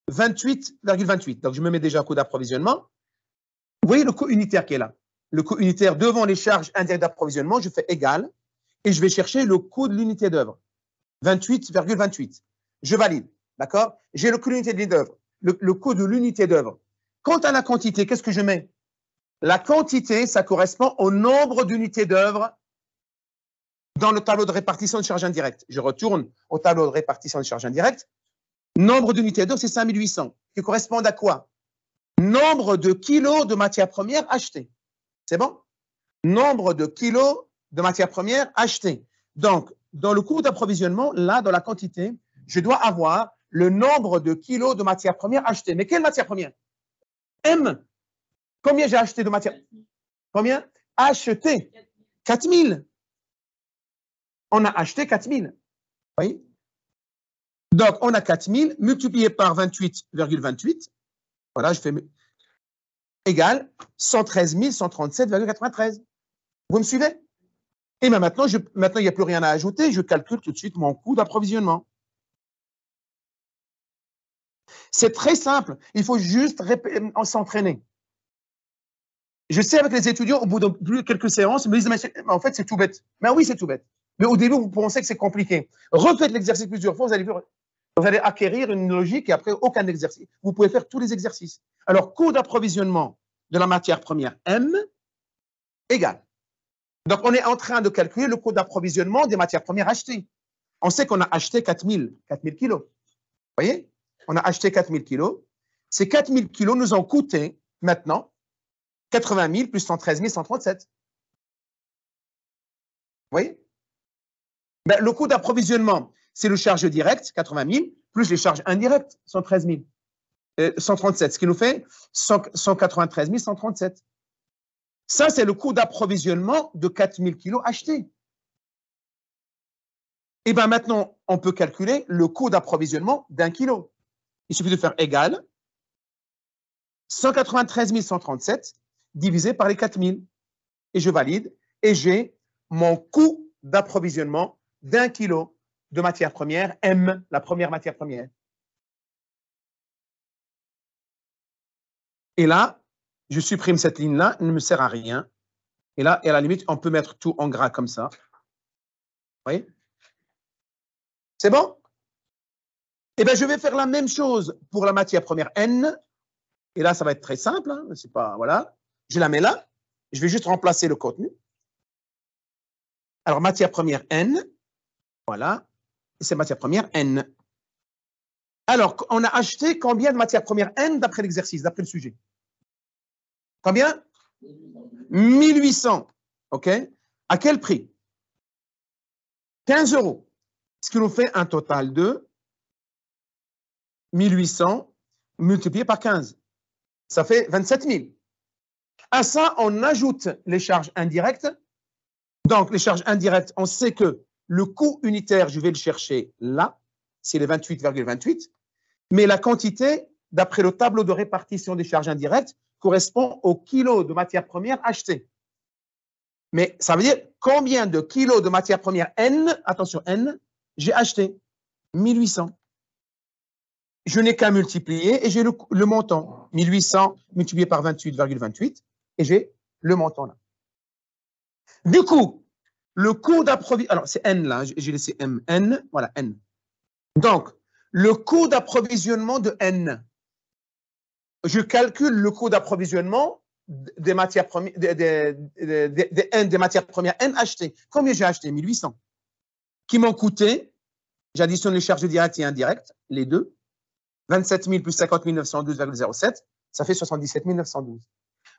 28,28. Donc, je me mets déjà coût d'approvisionnement. Vous voyez le coût unitaire qui est là. Le coût unitaire devant les charges indirectes d'approvisionnement, je fais égal et je vais chercher le coût de l'unité d'œuvre, 28,28. Je valide, d'accord? J'ai le coût de l'unité d'œuvre, le coût de l'unité d'œuvre. Quant à la quantité, qu'est-ce que je mets? La quantité, ça correspond au nombre d'unités d'œuvre dans le tableau de répartition de charges indirectes. Je retourne au tableau de répartition de charges indirectes. Nombre d'unités d'œuvre, c'est 5800, qui correspondent à quoi? Nombre de kilos de matières premières achetées. C'est bon? Nombre de kilos de matières premières achetées. Donc, dans le coût d'approvisionnement, là, dans la quantité, je dois avoir le nombre de kilos de matières premières achetées. Mais quelle matière première? M. Combien j'ai acheté de matières? Combien? Acheté. 4000. On a acheté 4000. Oui. Donc, on a 4000 multiplié par 28,28. Voilà, je fais égal 113 137,93. Vous me suivez? Et bien maintenant, il n'y a plus rien à ajouter. Je calcule tout de suite mon coût d'approvisionnement. C'est très simple. Il faut juste s'entraîner. Je sais avec les étudiants, au bout de quelques séances, ils me disent, mais en fait, c'est tout bête. Mais oui, c'est tout bête. Mais au début, vous pensez que c'est compliqué. Refaites l'exercice plusieurs fois, vous allez acquérir une logique et après, aucun exercice. Vous pouvez faire tous les exercices. Alors, coût d'approvisionnement de la matière première M égale. Donc, on est en train de calculer le coût d'approvisionnement des matières premières achetées. On sait qu'on a acheté 4000 kilos. Vous voyez? On a acheté 4000 kilos. Ces 4000 kilos nous ont coûté maintenant 80 000 plus 113 137. Vous voyez? Ben, le coût d'approvisionnement, c'est le charge direct, 80 000, plus les charges indirectes, 113 000. 137, ce qui nous fait 193 137. Ça, c'est le coût d'approvisionnement de 4000 kilos achetés. Et bien maintenant, on peut calculer le coût d'approvisionnement d'un kilo. Il suffit de faire égal 193 137 divisé par les 4000. Et je valide. Et j'ai mon coût d'approvisionnement d'un kilo de matière première, M, la première matière première. Et là, je supprime cette ligne-là, elle ne me sert à rien. Et là, et à la limite, on peut mettre tout en gras comme ça. Vous voyez? C'est bon? Eh bien, je vais faire la même chose pour la matière première N. Et là, ça va être très simple. Hein, c'est pas, voilà. Je la mets là. Je vais juste remplacer le contenu. Alors, matière première N. Voilà. Et c'est matière première N. Alors, on a acheté combien de matière première N d'après l'exercice, d'après le sujet? Combien? 1800. OK? À quel prix? 15 €. Ce qui nous fait un total de 1800 multiplié par 15. Ça fait 27 000. À ça, on ajoute les charges indirectes. Donc, les charges indirectes, on sait que le coût unitaire, je vais le chercher là, c'est les 28,28. Mais la quantité, d'après le tableau de répartition des charges indirectes, correspond au kilo de matière première achetée. Mais ça veut dire combien de kilos de matière première N, attention N, j'ai acheté? 1800. Je n'ai qu'à multiplier et j'ai le montant. 1800 multiplié par 28,28 et j'ai le montant là. Du coup, le coût d'approvisionnement, alors c'est N là, j'ai laissé M, N, voilà N. Donc, le coût d'approvisionnement de N, je calcule le coût d'approvisionnement des matières premières, des matières premières N achetées. Combien j'ai acheté? 1800. Qui m'ont coûté, j'additionne les charges directes et indirectes, les deux, 27 000 plus 50 912,07, ça fait 77 912.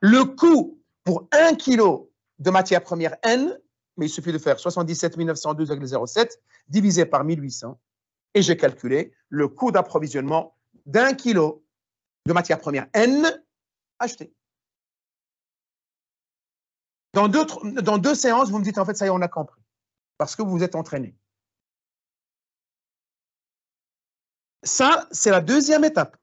Le coût pour 1 kilo de matière première N, mais il suffit de faire 77 912,07 divisé par 1800, et j'ai calculé le coût d'approvisionnement d'1 kilo de matière première N achetée. Dans deux séances, vous me dites, en fait, ça y est, on a compris. Parce que vous vous êtes entraîné. Ça, c'est la deuxième étape.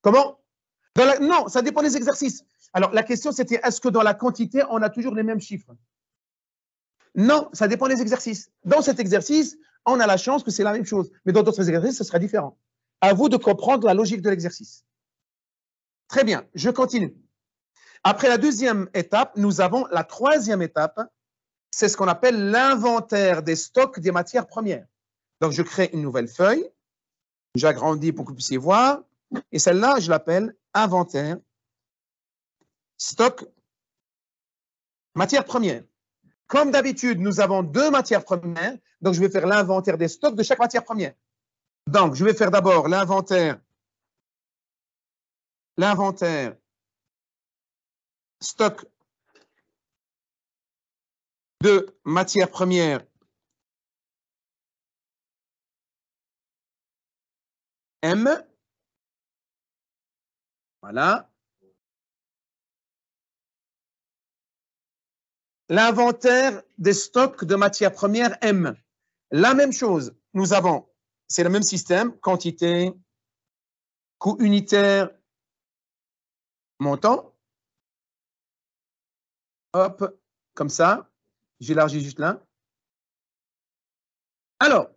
Comment? Non, ça dépend des exercices. Alors, la question, c'était, est-ce que dans la quantité, on a toujours les mêmes chiffres? Non, ça dépend des exercices. Dans cet exercice, on a la chance que c'est la même chose. Mais dans d'autres exercices, ce sera différent. À vous de comprendre la logique de l'exercice. Très bien, je continue. Après la deuxième étape, nous avons la troisième étape. C'est ce qu'on appelle l'inventaire des stocks des matières premières. Donc, je crée une nouvelle feuille. J'agrandis pour que vous puissiez voir. Et celle-là, je l'appelle inventaire stock matières premières. Comme d'habitude, nous avons deux matières premières. Donc, je vais faire l'inventaire des stocks de chaque matière première. Donc, je vais faire d'abord l'inventaire stock de matières premières M. Voilà. L'inventaire des stocks de matières premières M. La même chose, nous avons, c'est le même système, quantité, coût unitaire, montant. Hop, comme ça. J'élargis juste là. Alors,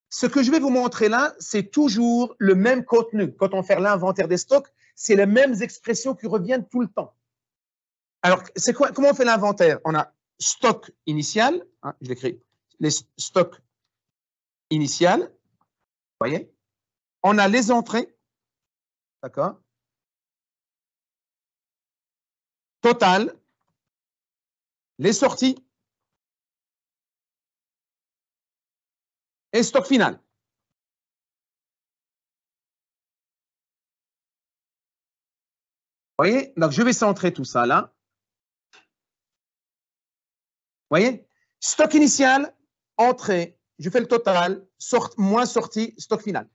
ce que je vais vous montrer là, c'est toujours le même contenu. Quand on fait l'inventaire des stocks, c'est les mêmes expressions qui reviennent tout le temps. Alors, c'est quoi? Comment on fait l'inventaire? On a stock initial, hein, je l'écris, les stocks initial, vous voyez? On a les entrées, d'accord? Total, les sorties et stock final. Vous voyez? Donc, je vais centrer tout ça là. Vous voyez? Stock initial, entrée, je fais le total, moins sortie, stock final.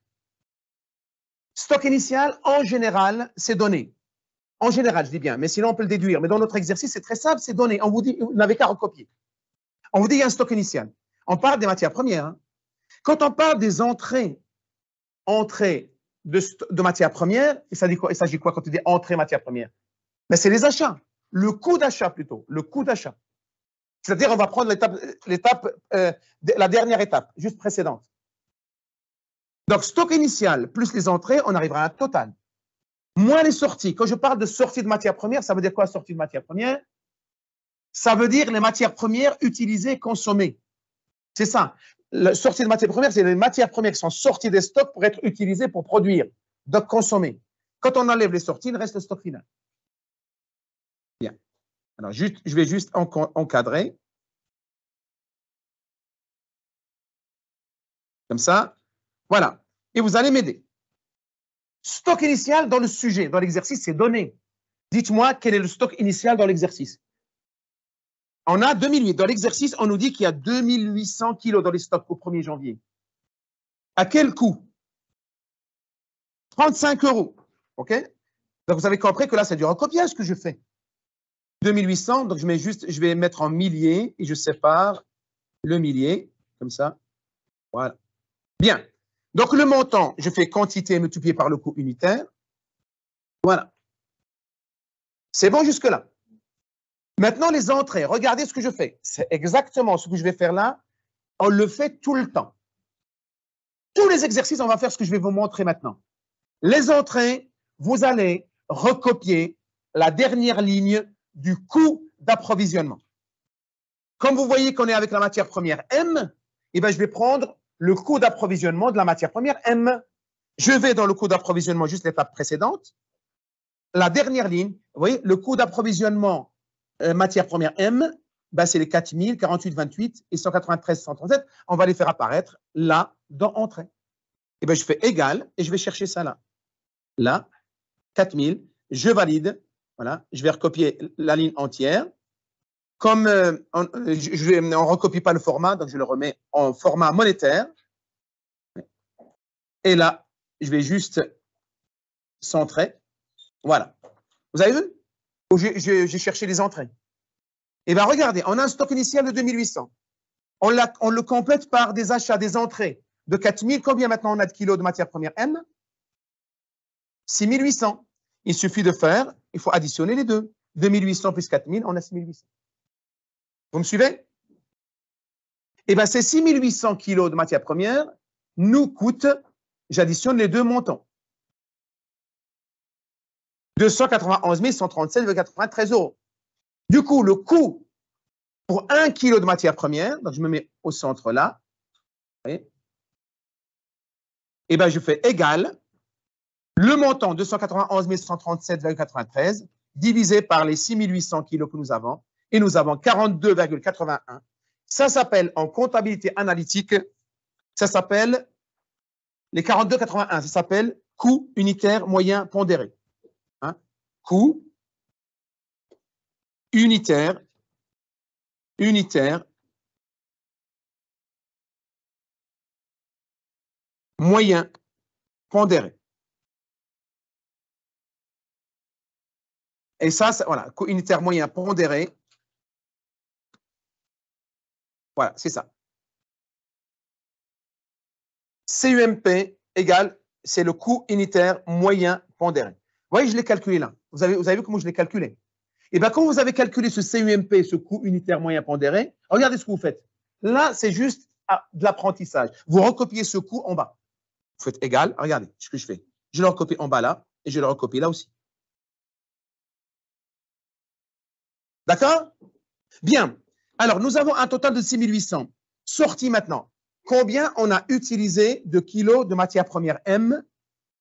Stock initial, en général, c'est donné. En général, je dis bien, mais sinon on peut le déduire. Mais dans notre exercice, c'est très simple, c'est donné. On vous dit, vous n'avez qu'à recopier. On vous dit, il y a un stock initial. On parle des matières premières. Hein. Quand on parle des entrées de matières premières, il s'agit quoi quand on dit entrée matières premières? Mais c'est les achats. Le coût d'achat plutôt, le coût d'achat. C'est-à-dire, on va prendre la dernière étape, juste précédente. Donc, stock initial plus les entrées, on arrivera à un total. Moins les sorties. Quand je parle de sortie de matières premières, ça veut dire quoi, sortie de matières premières? Ça veut dire les matières premières utilisées, consommées. C'est ça. La sortie de matières premières, c'est les matières premières qui sont sorties des stocks pour être utilisées pour produire, donc consommer. Quand on enlève les sorties, il reste le stock final. Bien. Alors, je vais juste encadrer. Comme ça. Voilà. Et vous allez m'aider. Stock initial dans le sujet, dans l'exercice, c'est donné. Dites-moi quel est le stock initial dans l'exercice. On a 2008. Dans l'exercice, on nous dit qu'il y a 2800 kilos dans les stocks au 1er janvier. À quel coût? 35 €. OK? Donc, vous avez compris que là, c'est du recopiage ce que je fais. 2800, donc je vais mettre en milliers et je sépare le millier, comme ça. Voilà. Bien. Donc, le montant, je fais quantité multipliée par le coût unitaire. Voilà. C'est bon jusque-là. Maintenant, les entrées. Regardez ce que je fais. C'est exactement ce que je vais faire là. On le fait tout le temps. Tous les exercices, on va faire ce que je vais vous montrer maintenant. Les entrées, vous allez recopier la dernière ligne du coût d'approvisionnement. Comme vous voyez qu'on est avec la matière première M, eh bien, je vais prendre le coût d'approvisionnement de la matière première M. Je vais dans le coût d'approvisionnement, juste l'étape précédente. La dernière ligne, vous voyez, le coût d'approvisionnement matière première M, ben, c'est les 4000, 48, 28 et 193, 137. On va les faire apparaître là, dans Entrée. Et ben, je fais égal et je vais chercher ça là. Là, 4000, je valide. Voilà, je vais recopier la ligne entière. Comme on ne recopie pas le format, donc je le remets en format monétaire. Et là, je vais juste centrer. Voilà. Vous avez vu? J'ai cherché les entrées. Et bien, regardez, on a un stock initial de 2800. On le complète par des achats, des entrées de 4000. Combien maintenant on a de kilos de matière première M? 6800. Il suffit de faire, il faut additionner les deux. 2800 plus 4000, on a 6800. Vous me suivez? Eh bien, ces 6800 kilos de matière première nous coûtent, j'additionne les deux montants, 291 137,93 €. Du coup, le coût pour 1 kilo de matière première, donc je me mets au centre là, et bien je fais égal le montant 291 137,93 divisé par les 6800 kilos que nous avons, et nous avons 42,81. Ça s'appelle en comptabilité analytique, ça s'appelle les 42,81, ça s'appelle coût unitaire moyen pondéré. Hein? Coût unitaire moyen pondéré. Et ça, voilà, coût unitaire moyen pondéré. Voilà, c'est ça. CUMP égale, c'est le coût unitaire moyen pondéré. Vous voyez, je l'ai calculé là. Vous avez vu comment je l'ai calculé? Et bien, quand vous avez calculé ce CUMP, ce coût unitaire moyen pondéré, regardez ce que vous faites. Là, c'est juste de l'apprentissage. Vous recopiez ce coût en bas. Vous faites égal. Regardez ce que je fais. Je le recopie en bas là et je le recopie là aussi. D'accord? Bien. Alors, nous avons un total de 6800. Sorti maintenant. Combien on a utilisé de kilos de matière première M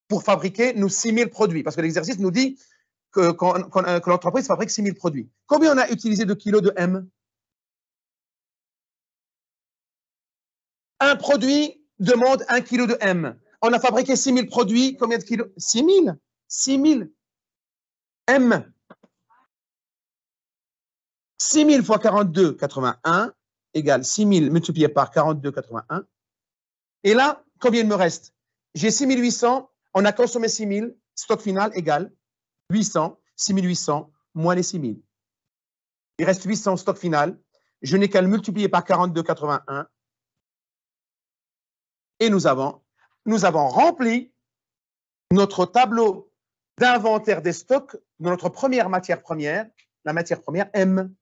pour fabriquer nos 6000 produits? Parce que l'exercice nous dit que l'entreprise fabrique 6000 produits. Combien on a utilisé de kilos de M? Un produit demande 1 kg de M. On a fabriqué 6000 produits. Combien de kilos? 6000. 6000. M. 6000 fois 42,81 égale 6000 multiplié par 42,81. Et là, combien il me reste? J'ai 6800, on a consommé 6000, stock final égale 800, 6800 moins les 6000. Il reste 800 stock final. Je n'ai qu'à le multiplier par 42,81. Et nous avons rempli notre tableau d'inventaire des stocks de notre première matière première, la matière première M.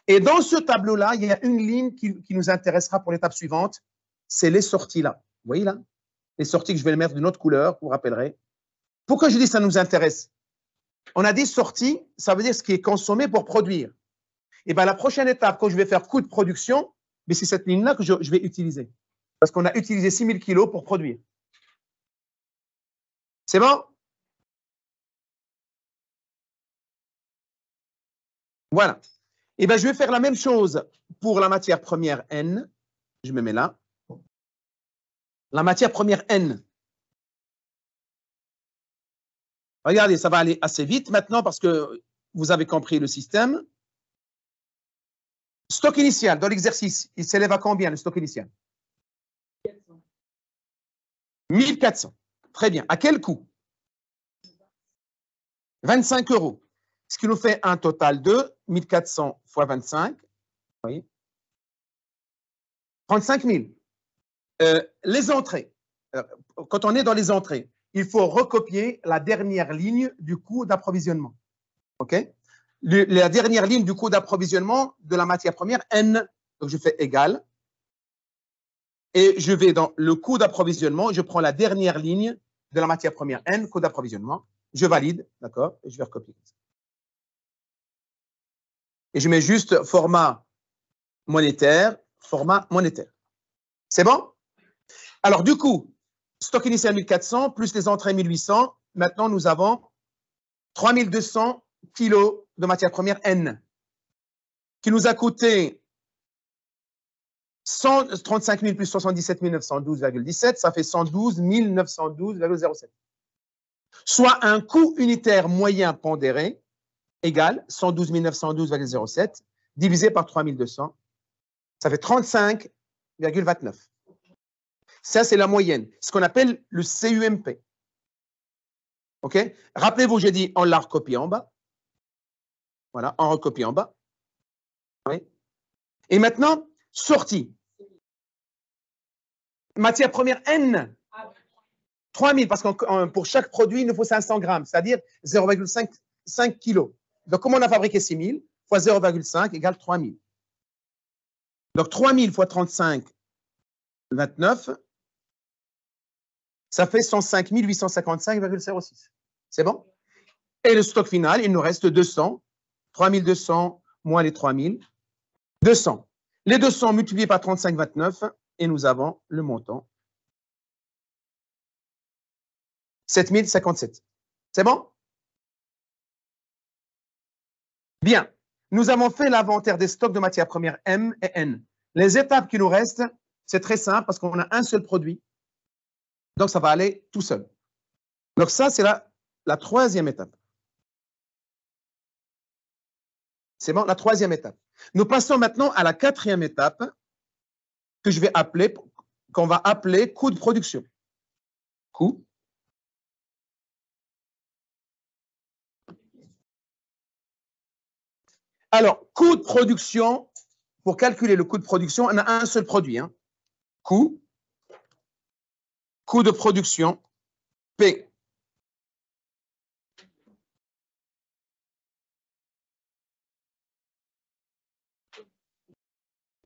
Et dans ce tableau-là, il y a une ligne qui nous intéressera pour l'étape suivante, c'est les sorties là. Vous voyez là? Les sorties que je vais les mettre d'une autre couleur, vous vous rappellerez. Pourquoi je dis que ça nous intéresse? On a dit sorties, ça veut dire ce qui est consommé pour produire. Et bien la prochaine étape, quand je vais faire coût de production, c'est cette ligne-là que je vais utiliser. Parce qu'on a utilisé 6000 kilos pour produire. C'est bon? Voilà. Et bien, je vais faire la même chose pour la matière première N. Je me mets là. La matière première N. Regardez, ça va aller assez vite maintenant parce que vous avez compris le système. Stock initial dans l'exercice, il s'élève à combien le stock initial? 1400. Très bien. À quel coût? 25 €. Ce qui nous fait un total de 1400 fois 25. Oui. 35 000. Les entrées. Quand on est dans les entrées, il faut recopier la dernière ligne du coût d'approvisionnement. OK? La dernière ligne du coût d'approvisionnement de la matière première N. Donc, je fais égal. Et je vais dans le coût d'approvisionnement. Je prends la dernière ligne de la matière première N, coût d'approvisionnement. Je valide. D'accord? Et je vais recopier. Et je mets juste format monétaire. C'est bon? Alors, du coup, stock initial 1400 plus les entrées 1800. Maintenant, nous avons 3200 kilos de matière première N qui nous a coûté 135 000 plus 77 912,17. Ça fait 112 912,07. Soit un coût unitaire moyen pondéré égale 112 912,07 divisé par 3200. Ça fait 35,29. Ça, c'est la moyenne, ce qu'on appelle le CUMP. OK? Rappelez-vous, j'ai dit, on l'a recopié en bas. Voilà, on recopie en bas. Oui. Et maintenant, sortie. Matière première N. 3000, parce que pour chaque produit, il nous faut 500 grammes, c'est-à-dire 0,5 kg. Donc, comme on a fabriqué 6000, fois 0,5 égale 3000. Donc, 3000 fois 35, 29, ça fait 105 855,06. C'est bon? Et le stock final, il nous reste 200. 3200 moins les 3000, 200. Les 200 multipliés par 35,29 et nous avons le montant 7057. C'est bon? Bien. Nous avons fait l'inventaire des stocks de matières premières M et N. Les étapes qui nous restent, c'est très simple parce qu'on a un seul produit. Donc, ça va aller tout seul. Donc, ça, c'est la troisième étape. C'est bon, la troisième étape. Nous passons maintenant à la quatrième étape que je vais appeler, qu'on va appeler coût de production. Coût. Alors, coût de production, pour calculer le coût de production, on a un seul produit. Hein. Coût de production, P.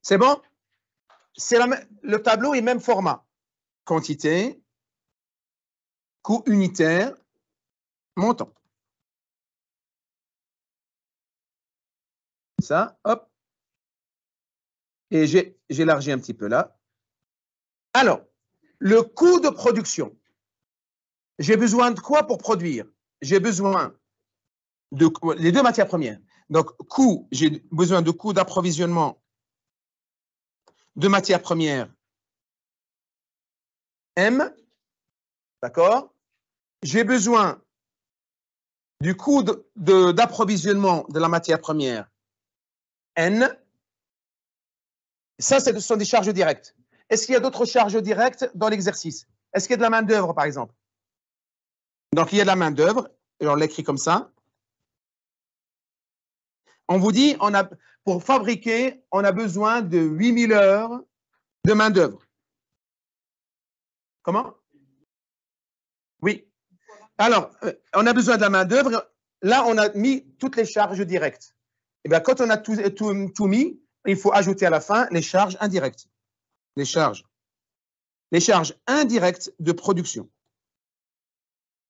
C'est bon? Le tableau est même format. Quantité, coût unitaire, montant. Ça, hop. Et j'élargis un petit peu là. Alors, le coût de production. J'ai besoin de quoi pour produire? J'ai besoin de les deux matières premières. Donc, coût, j'ai besoin de coût d'approvisionnement de matières premières M, d'accord? J'ai besoin du coût d'approvisionnement de la matière première N. Ça, ce sont des charges directes. Est-ce qu'il y a d'autres charges directes dans l'exercice? Est-ce qu'il y a de la main-d'œuvre, par exemple? Donc, il y a de la main-d'œuvre, et on l'écrit comme ça. On vous dit, pour fabriquer, on a besoin de 8000 heures de main-d'œuvre. Comment? Oui. Alors, on a besoin de la main-d'œuvre. Là, on a mis toutes les charges directes. Et bien, quand on a tout mis, il faut ajouter à la fin les charges indirectes. Les charges indirectes de production.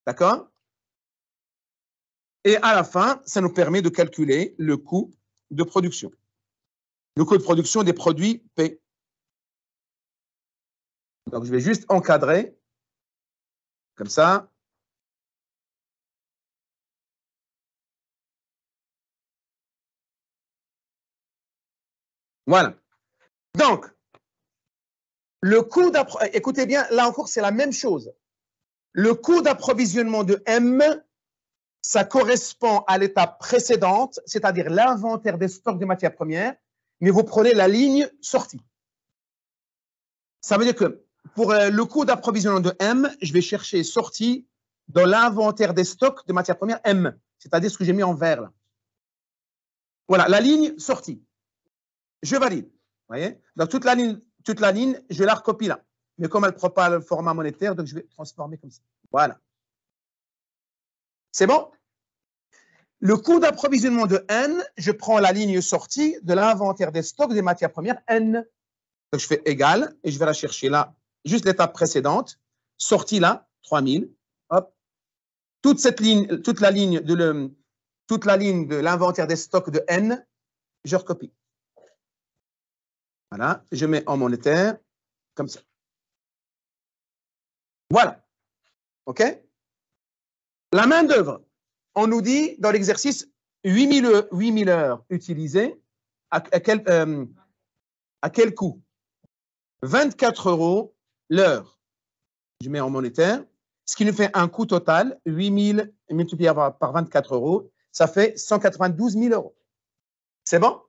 D'accord? Et à la fin, ça nous permet de calculer le coût de production. Le coût de production des produits P. Donc, je vais juste encadrer, comme ça. Voilà. Donc, le coût d'approvisionnement, écoutez bien, là encore, c'est la même chose. Le coût d'approvisionnement de M, ça correspond à l'étape précédente, c'est-à-dire l'inventaire des stocks de matières premières, mais vous prenez la ligne sortie. Ça veut dire que pour le coût d'approvisionnement de M, je vais chercher sortie dans l'inventaire des stocks de matières premières M, c'est-à-dire ce que j'ai mis en vert là. Voilà, la ligne sortie. Je valide. Vous voyez? Donc, toute la ligne, je la recopie là. Mais comme elle ne prend pas le format monétaire, donc je vais transformer comme ça. Voilà. C'est bon? Le coût d'approvisionnement de N, je prends la ligne sortie de l'inventaire des stocks des matières premières N. Donc, je fais égal et je vais la chercher là, juste l'étape précédente. Sortie là, 3000. Hop. Toute la ligne de l'inventaire des stocks de N, je recopie. Voilà, je mets en monétaire, comme ça. Voilà. OK? La main-d'œuvre, on nous dit dans l'exercice 8000 heures utilisées, à quel coût? 24 € l'heure. Je mets en monétaire, ce qui nous fait un coût total, 8000 multiplié par 24 €, ça fait 192 000 €. C'est bon?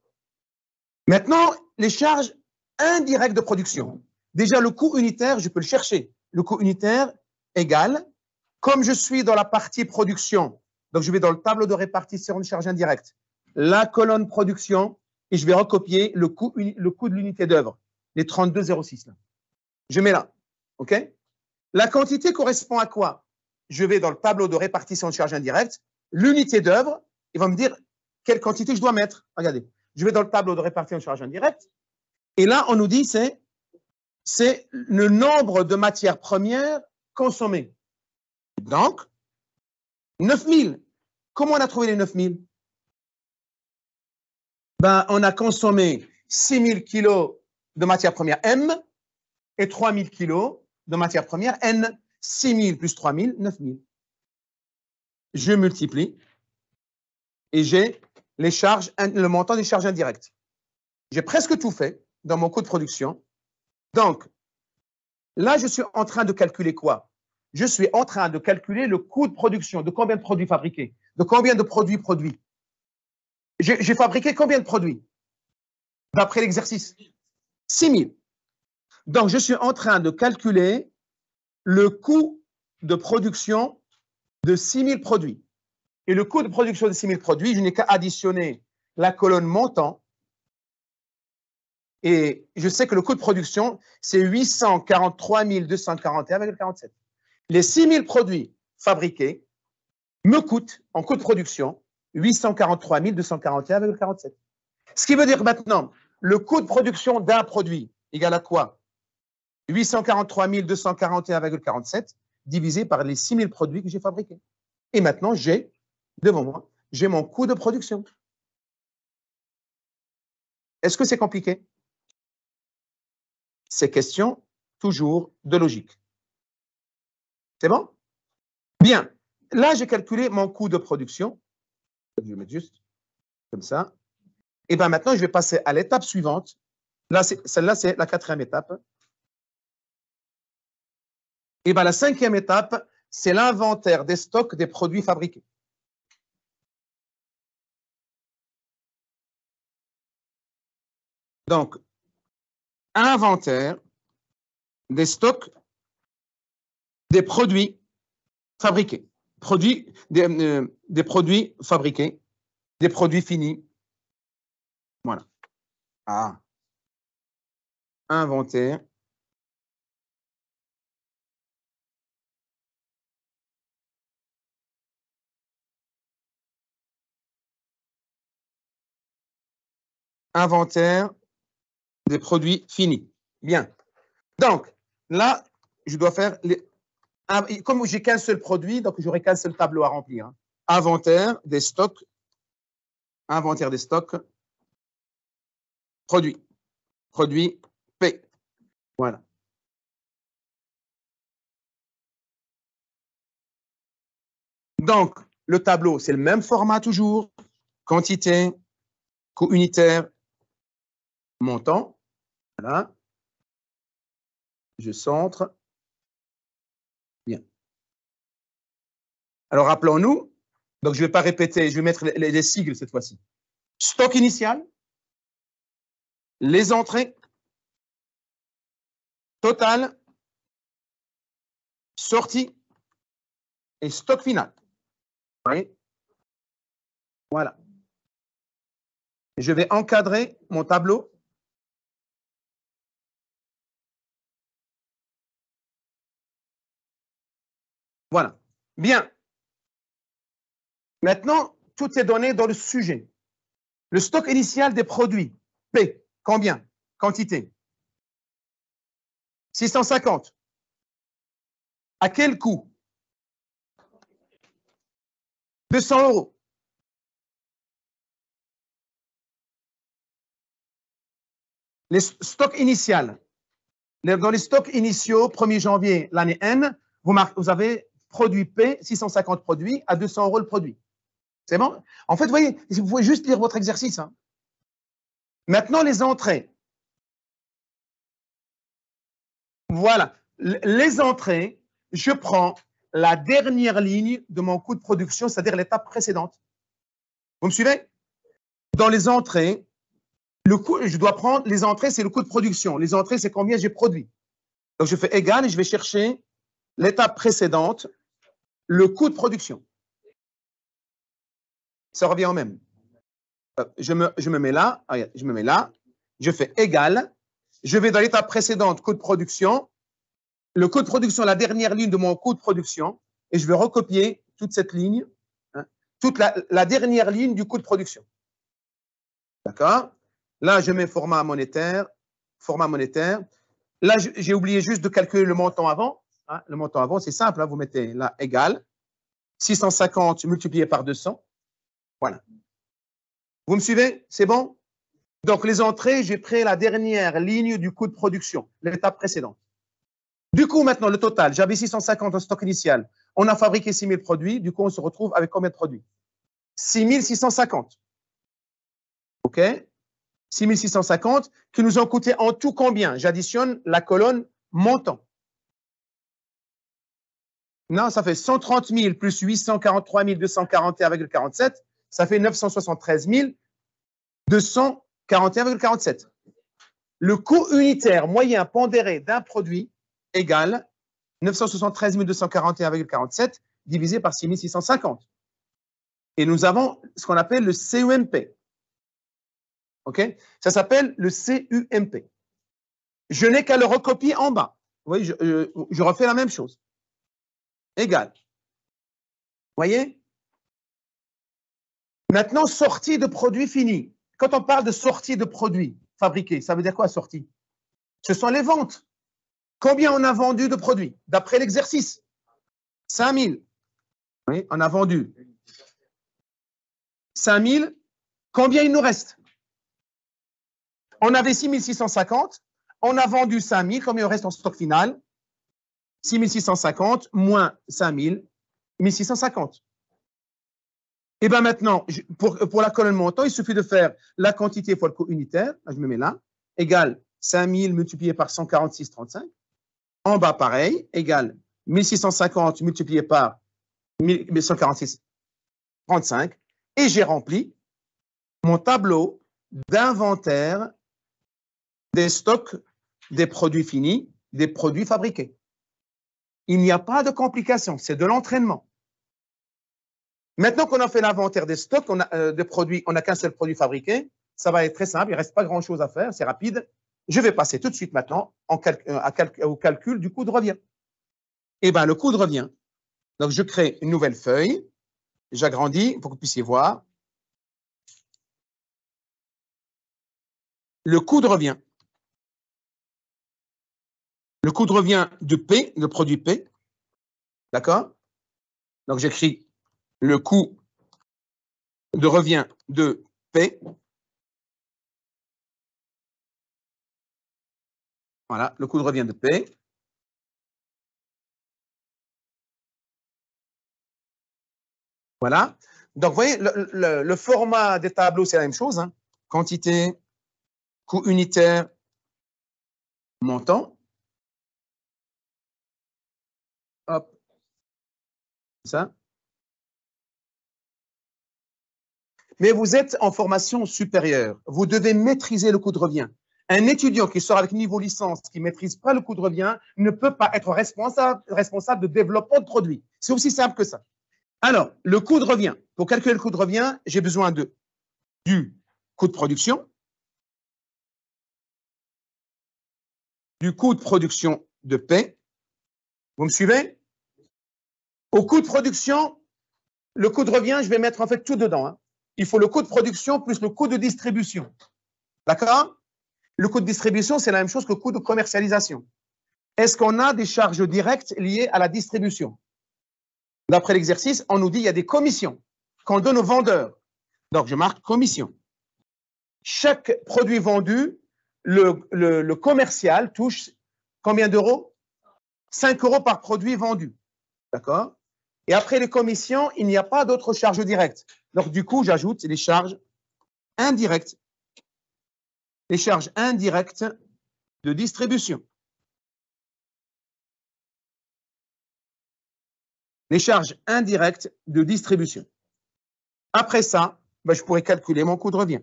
Maintenant, les charges indirectes de production. Déjà, le coût unitaire, je peux le chercher. Le coût unitaire égale, comme je suis dans la partie production, donc je vais dans le tableau de répartition de charge indirecte, la colonne production, et je vais recopier le coût de l'unité d'œuvre, les 32,06 là. Je mets là, OK? La quantité correspond à quoi? Je vais dans le tableau de répartition de charge indirecte, l'unité d'œuvre, il va me dire quelle quantité je dois mettre. Regardez, je vais dans le tableau de répartition de charge indirecte, et là, on nous dit c'est le nombre de matières premières consommées. Donc, 9000. Comment on a trouvé les 9000? Ben, on a consommé 6000 kilos de matières premières M et 3000 kilos de matières premières N. 6000 plus 3000, 9000. Je multiplie et j'ai les charges, le montant des charges indirectes. J'ai presque tout fait dans mon coût de production. Donc, là, je suis en train de calculer quoi? Je suis en train de calculer le coût de production, de combien de produits fabriqués, de combien de produits produits. J'ai fabriqué combien de produits? D'après l'exercice? 6000. Donc, je suis en train de calculer le coût de production de 6000 produits. Et le coût de production de 6000 produits, je n'ai qu'à additionner la colonne montant. Et je sais que le coût de production, c'est 843 241,47. Les 6000 produits fabriqués me coûtent, en coût de production, 843 241,47. Ce qui veut dire maintenant, le coût de production d'un produit égale à quoi? 843 241,47 divisé par les 6000 produits que j'ai fabriqués. Et maintenant, j'ai, devant moi, j'ai mon coût de production. Est-ce que c'est compliqué? C'est question toujours de logique. C'est bon? Bien. Là, j'ai calculé mon coût de production. Je vais mettre juste comme ça. Et bien maintenant, je vais passer à l'étape suivante. Là, celle-là, c'est la 4e étape. Et bien la 5e étape, c'est l'inventaire des stocks des produits fabriqués. Donc, inventaire des stocks des produits fabriqués. Des produits fabriqués, des produits finis. Voilà. Ah. Inventaire. Inventaire des produits finis. Bien. Donc, là, je dois faire comme j'ai qu'un seul produit, donc j'aurai qu'un seul tableau à remplir. Hein. Inventaire des stocks. Inventaire des stocks. Produits. Produit P. Voilà. Donc, le tableau, c'est le même format toujours. Quantité, coût unitaire, montant. Voilà. Je centre. Bien. Alors, rappelons-nous. Donc, je ne vais pas répéter, je vais mettre les sigles cette fois-ci. Stock initial, les entrées, total, sortie et stock final. Vous voyez? Voilà. Je vais encadrer mon tableau. Voilà. Bien. Maintenant, tout est donné dans le sujet. Le stock initial des produits. P. Combien? Quantité. 650. À quel coût? 200 €. Les stocks initiaux. Dans les stocks initiaux, 1er janvier, l'année N, vous avez produit P, 650 produits, à 200 € le produit. C'est bon? En fait, vous voyez, vous pouvez juste lire votre exercice. Hein. Maintenant, les entrées. Voilà. Les entrées, je prends la dernière ligne de mon coût de production, c'est-à-dire l'étape précédente. Vous me suivez? Dans les entrées, le coût, je dois prendre les entrées, c'est le coût de production. Les entrées, c'est combien j'ai produit. Donc, je fais égal et je vais chercher l'étape précédente, le coût de production. Ça revient au même. Je me mets là, je me mets là, je fais égal, je vais dans l'étape précédente, coût de production, le coût de production, la dernière ligne de mon coût de production, et je vais recopier toute cette ligne, hein, toute la dernière ligne du coût de production. D'accord? Là, je mets format monétaire. Là, j'ai oublié juste de calculer le montant avant. Hein, le montant avant, c'est simple, hein, vous mettez là égal, 650 multiplié par 200. Voilà. Vous me suivez? C'est bon? Donc, les entrées, j'ai pris la dernière ligne du coût de production, l'étape précédente. Du coup, maintenant, le total, j'avais 650 en stock initial. On a fabriqué 6000 produits. Du coup, on se retrouve avec combien de produits? 6650. OK? 6650 qui nous ont coûté en tout combien? J'additionne la colonne montant. Non, ça fait 130 000 plus 843 241,47. Ça fait 973 241,47. Le coût unitaire moyen pondéré d'un produit égale 973 241,47 divisé par 6650. Et nous avons ce qu'on appelle le CUMP. OK? Ça s'appelle le CUMP. Je n'ai qu'à le recopier en bas. Vous voyez, je refais la même chose. Égal. Vous voyez? Maintenant, sortie de produits finis. Quand on parle de sortie de produits fabriqués, ça veut dire quoi, sortie? Ce sont les ventes. Combien on a vendu de produits? D'après l'exercice, 5000. Oui, on a vendu 5000. Combien il nous reste? On avait 6650. On a vendu 5000. Combien il reste en stock final? 6650 moins 5000, 1650. Et bien maintenant, pour la colonne montant, il suffit de faire la quantité fois le coût unitaire. Je me mets là. Égale 5000 multiplié par 146,35. En bas, pareil, égale 1650 multiplié par 146,35. Et j'ai rempli mon tableau d'inventaire des stocks des produits finis, des produits fabriqués. Il n'y a pas de complication, c'est de l'entraînement. Maintenant qu'on a fait l'inventaire des stocks de produits, on n'a qu'un seul produit fabriqué, ça va être très simple, il ne reste pas grand-chose à faire, c'est rapide. Je vais passer tout de suite maintenant au calcul du coût de revient. Eh bien, le coût de revient, donc je crée une nouvelle feuille, j'agrandis pour que vous puissiez voir. Le coût de revient. Le coût de revient de P, le produit P, d'accord? Donc, j'écris le coût de revient de P. Voilà, le coût de revient de P. Voilà. Donc, vous voyez, le format des tableaux, c'est la même chose. Hein. Quantité, coût unitaire, montant. Hop. Ça. Mais vous êtes en formation supérieure. Vous devez maîtriser le coût de revient. Un étudiant qui sort avec niveau licence, qui ne maîtrise pas le coût de revient, ne peut pas être responsable de développement de produits. C'est aussi simple que ça. Alors, le coût de revient. Pour calculer le coût de revient, j'ai besoin du coût de production, du coût de production de P. Vous me suivez? Au coût de production, le coût de revient, je vais mettre en fait tout dedans. Hein. Il faut le coût de production plus le coût de distribution. D'accord? Le coût de distribution, c'est la même chose que le coût de commercialisation. Est-ce qu'on a des charges directes liées à la distribution? D'après l'exercice, on nous dit qu'il y a des commissions qu'on donne aux vendeurs. Donc, je marque commission. Chaque produit vendu, le commercial touche combien d'euros? 5 euros par produit vendu. D'accord? Et après les commissions, il n'y a pas d'autres charges directes. Donc, du coup, j'ajoute les charges indirectes. Les charges indirectes de distribution. Les charges indirectes de distribution. Après ça, ben, je pourrais calculer mon coût de revient.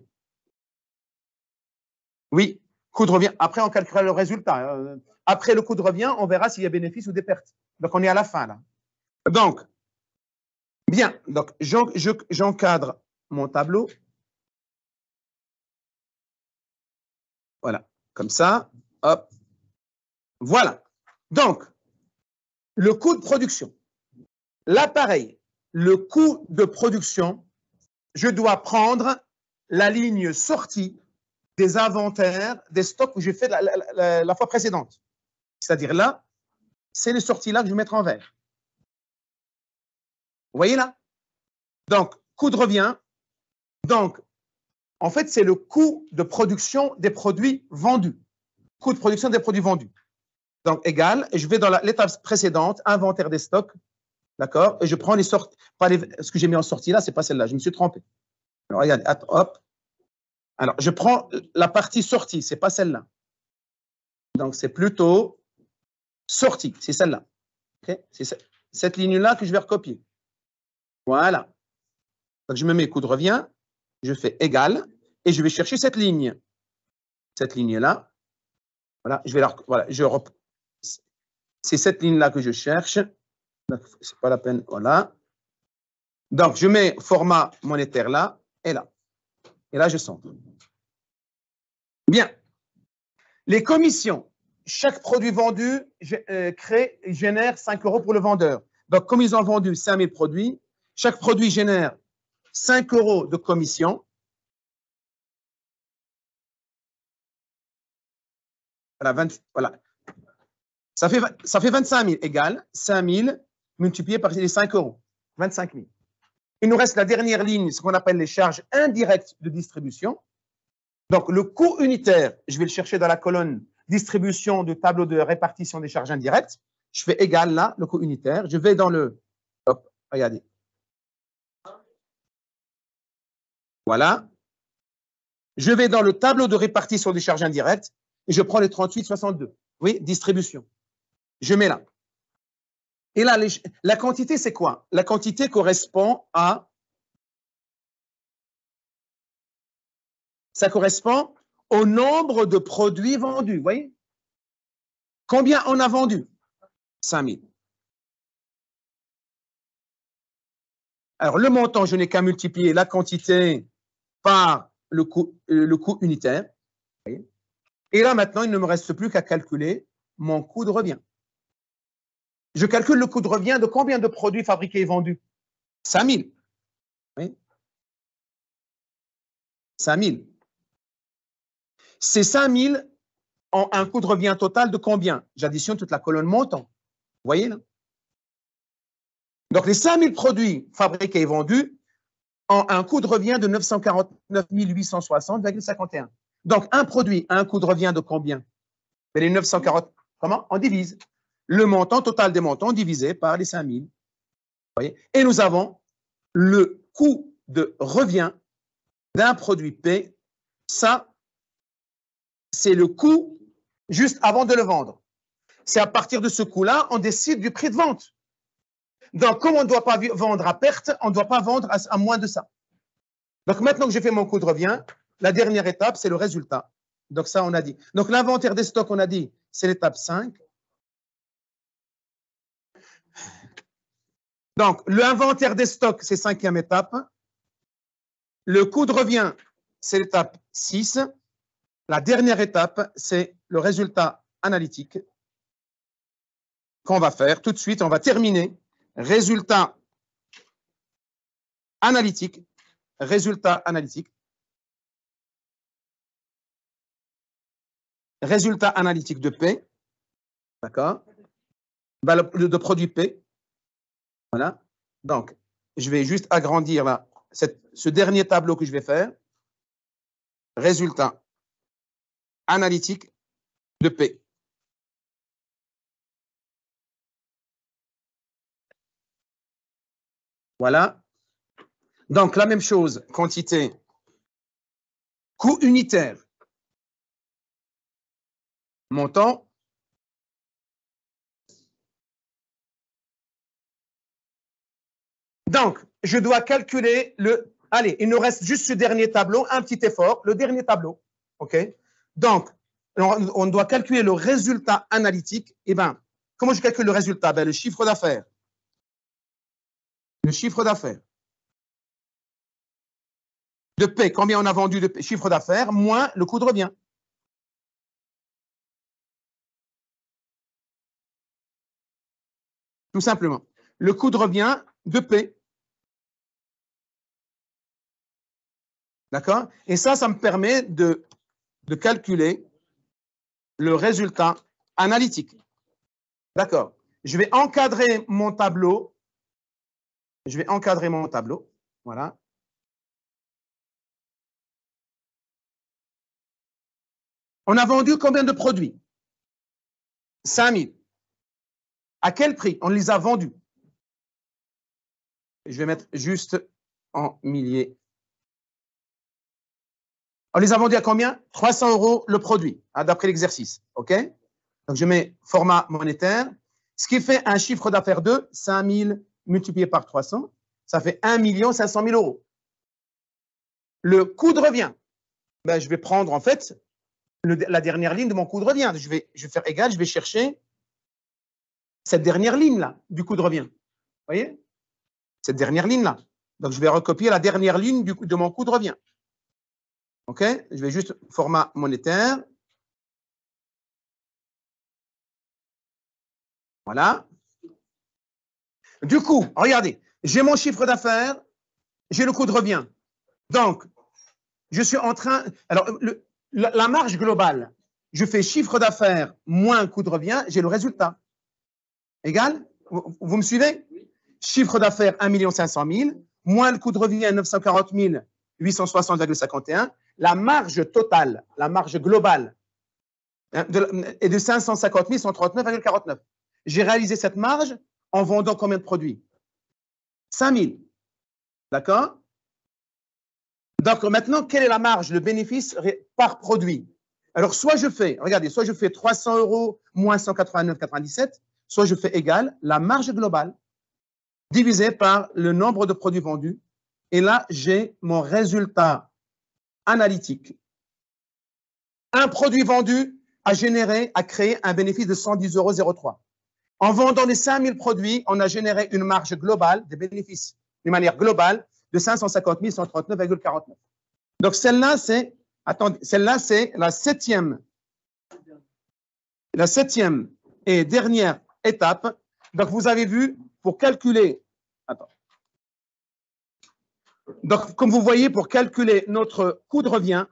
Oui, coût de revient. Après, on calculera le résultat. après le coût de revient, on verra s'il y a bénéfice ou des pertes. Donc, on est à la fin, là. Donc, bien. Donc, j'encadre mon tableau. Voilà. Comme ça. Hop. Voilà. Donc, le coût de production. Là, pareil. Le coût de production, je dois prendre la ligne sortie des inventaires, des stocks que j'ai fait la fois précédente. C'est-à-dire là, c'est les sorties là que je vais mettre en vert. Vous voyez là? Donc, coût de revient. Donc, en fait, c'est le coût de production des produits vendus. Coût de production des produits vendus. Donc, égal, et je vais dans l'étape précédente, inventaire des stocks. D'accord? Et je prends les sorties. Ce que j'ai mis en sortie là, ce n'est pas celle-là, je me suis trompé. Alors, regardez, hop. Alors, je prends la partie sortie, ce n'est pas celle-là. Donc, c'est plutôt sortie, c'est celle-là. Okay? C'est cette ligne-là que je vais recopier. Voilà. Donc, je me mets coût de revient, je fais égal, et je vais chercher cette ligne. Cette ligne-là. Voilà, c'est cette ligne-là que je cherche. C'est pas la peine, voilà. Donc, je mets format monétaire là et là. Et là, je centre. Bien. Les commissions. Chaque produit vendu génère 5 € pour le vendeur. Donc, comme ils ont vendu 5000 produits, chaque produit génère 5 € de commission. Voilà. Ça fait 25 000 égale 5 000 multiplié par les 5 €. 25 000. Il nous reste la dernière ligne, ce qu'on appelle les charges indirectes de distribution. Donc, le coût unitaire, je vais le chercher dans la colonne distribution du tableau de répartition des charges indirectes. Je fais égal là, le coût unitaire. Je vais dans le... Hop, regardez. Voilà. Je vais dans le tableau de répartition des charges indirectes et je prends les 38,62. Oui, distribution. Je mets là. Et là, la quantité, c'est quoi? La quantité correspond à... Ça correspond au nombre de produits vendus, vous voyez? Combien on a vendu? 5 000. Alors, le montant, je n'ai qu'à multiplier la quantité par le coût unitaire. Vous voyez? Et là, maintenant, il ne me reste plus qu'à calculer mon coût de revient. Je calcule le coût de revient de combien de produits fabriqués et vendus? 5 000. Oui. 5 000. Ces 5 000 ont un coût de revient total de combien? J'additionne toute la colonne montant. Vous voyez là? Donc, les 5 000 produits fabriqués et vendus ont un coût de revient de 949 860,51. Donc, un produit a un coût de revient de combien? Les 940, comment? On divise. Le montant total des montants divisé par les 5 000. Vous voyez? Et nous avons le coût de revient d'un produit P. Ça, c'est le coût juste avant de le vendre. C'est à partir de ce coût-là, on décide du prix de vente. Donc, comme on ne doit pas vendre à perte, on ne doit pas vendre à moins de ça. Donc, maintenant que j'ai fait mon coût de revient, la dernière étape, c'est le résultat. Donc, ça, on a dit. Donc, l'inventaire des stocks, on a dit, c'est l'étape 5. Donc, l'inventaire des stocks, c'est 5e étape. Le coût de revient, c'est l'étape 6. La dernière étape, c'est le résultat analytique qu'on va faire. Tout de suite, on va terminer. Résultat analytique. Résultat analytique. Résultat analytique de P. D'accord? De produit P. Voilà. Donc, je vais juste agrandir là, ce dernier tableau que je vais faire. Résultat analytique de P. Voilà. Donc, la même chose, quantité, coût unitaire, montant, donc, je dois calculer le... Allez, il nous reste juste ce dernier tableau, un petit effort, le dernier tableau. OK? Donc, on doit calculer le résultat analytique. Eh bien, comment je calcule le résultat? Ben, le chiffre d'affaires. Le chiffre d'affaires. De P, combien on a vendu de P, chiffre d'affaires, moins le coût de revient. Tout simplement. Le coût de revient de P. D'accord? Et ça me permet de calculer le résultat analytique. D'accord? Je vais encadrer mon tableau. Je vais encadrer mon tableau. Voilà. On a vendu combien de produits? 5000. À quel prix? On les a vendus. Je vais mettre juste en milliers. On les a vendus à combien? 300 € le produit, hein, d'après l'exercice. OK? Donc, je mets format monétaire. Ce qui fait un chiffre d'affaires de 5000 multiplié par 300. Ça fait 1 500 000 €. Le coût de revient, ben, je vais prendre en fait la dernière ligne de mon coût de revient. Je vais faire égal, je vais chercher cette dernière ligne-là du coût de revient. Vous voyez? Cette dernière ligne-là. Donc, je vais recopier la dernière ligne de mon coût de revient. OK? Je vais juste format monétaire. Voilà. Du coup, regardez, j'ai mon chiffre d'affaires, j'ai le coût de revient. Donc, je suis en train… Alors, la marge globale, je fais chiffre d'affaires moins coût de revient, j'ai le résultat. Égal? Vous me suivez? Chiffre d'affaires 1 500 000, moins le coût de revient 940 860,51. La marge totale, la marge globale est de 550 139,49. J'ai réalisé cette marge en vendant combien de produits? 5000. D'accord? Donc maintenant, quelle est la marge, le bénéfice par produit? Alors, soit je fais, regardez, soit je fais 300 € moins 189,97, soit je fais égal la marge globale divisé par le nombre de produits vendus. Et là, j'ai mon résultat analytique. Un produit vendu a créé un bénéfice de 110,03 €. En vendant les 5000 produits, on a généré une marge globale des bénéfices, d'une manière globale, de 550 139,49. Donc, celle-là, c'est, attendez, celle-là, c'est la septième et dernière étape. Donc, vous avez vu, pour calculer, donc, comme vous voyez, pour calculer notre coût de revient,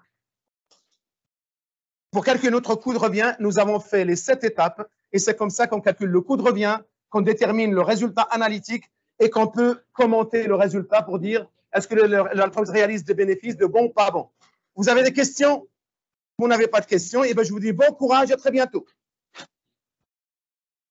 nous avons fait les 7 étapes et c'est comme ça qu'on calcule le coût de revient, qu'on détermine le résultat analytique et qu'on peut commenter le résultat pour dire est-ce que l'entreprise réalise des bénéfices de bon ou pas bon. Vous avez des questions? Vous n'avez pas de questions? Et bien, je vous dis bon courage et à très bientôt.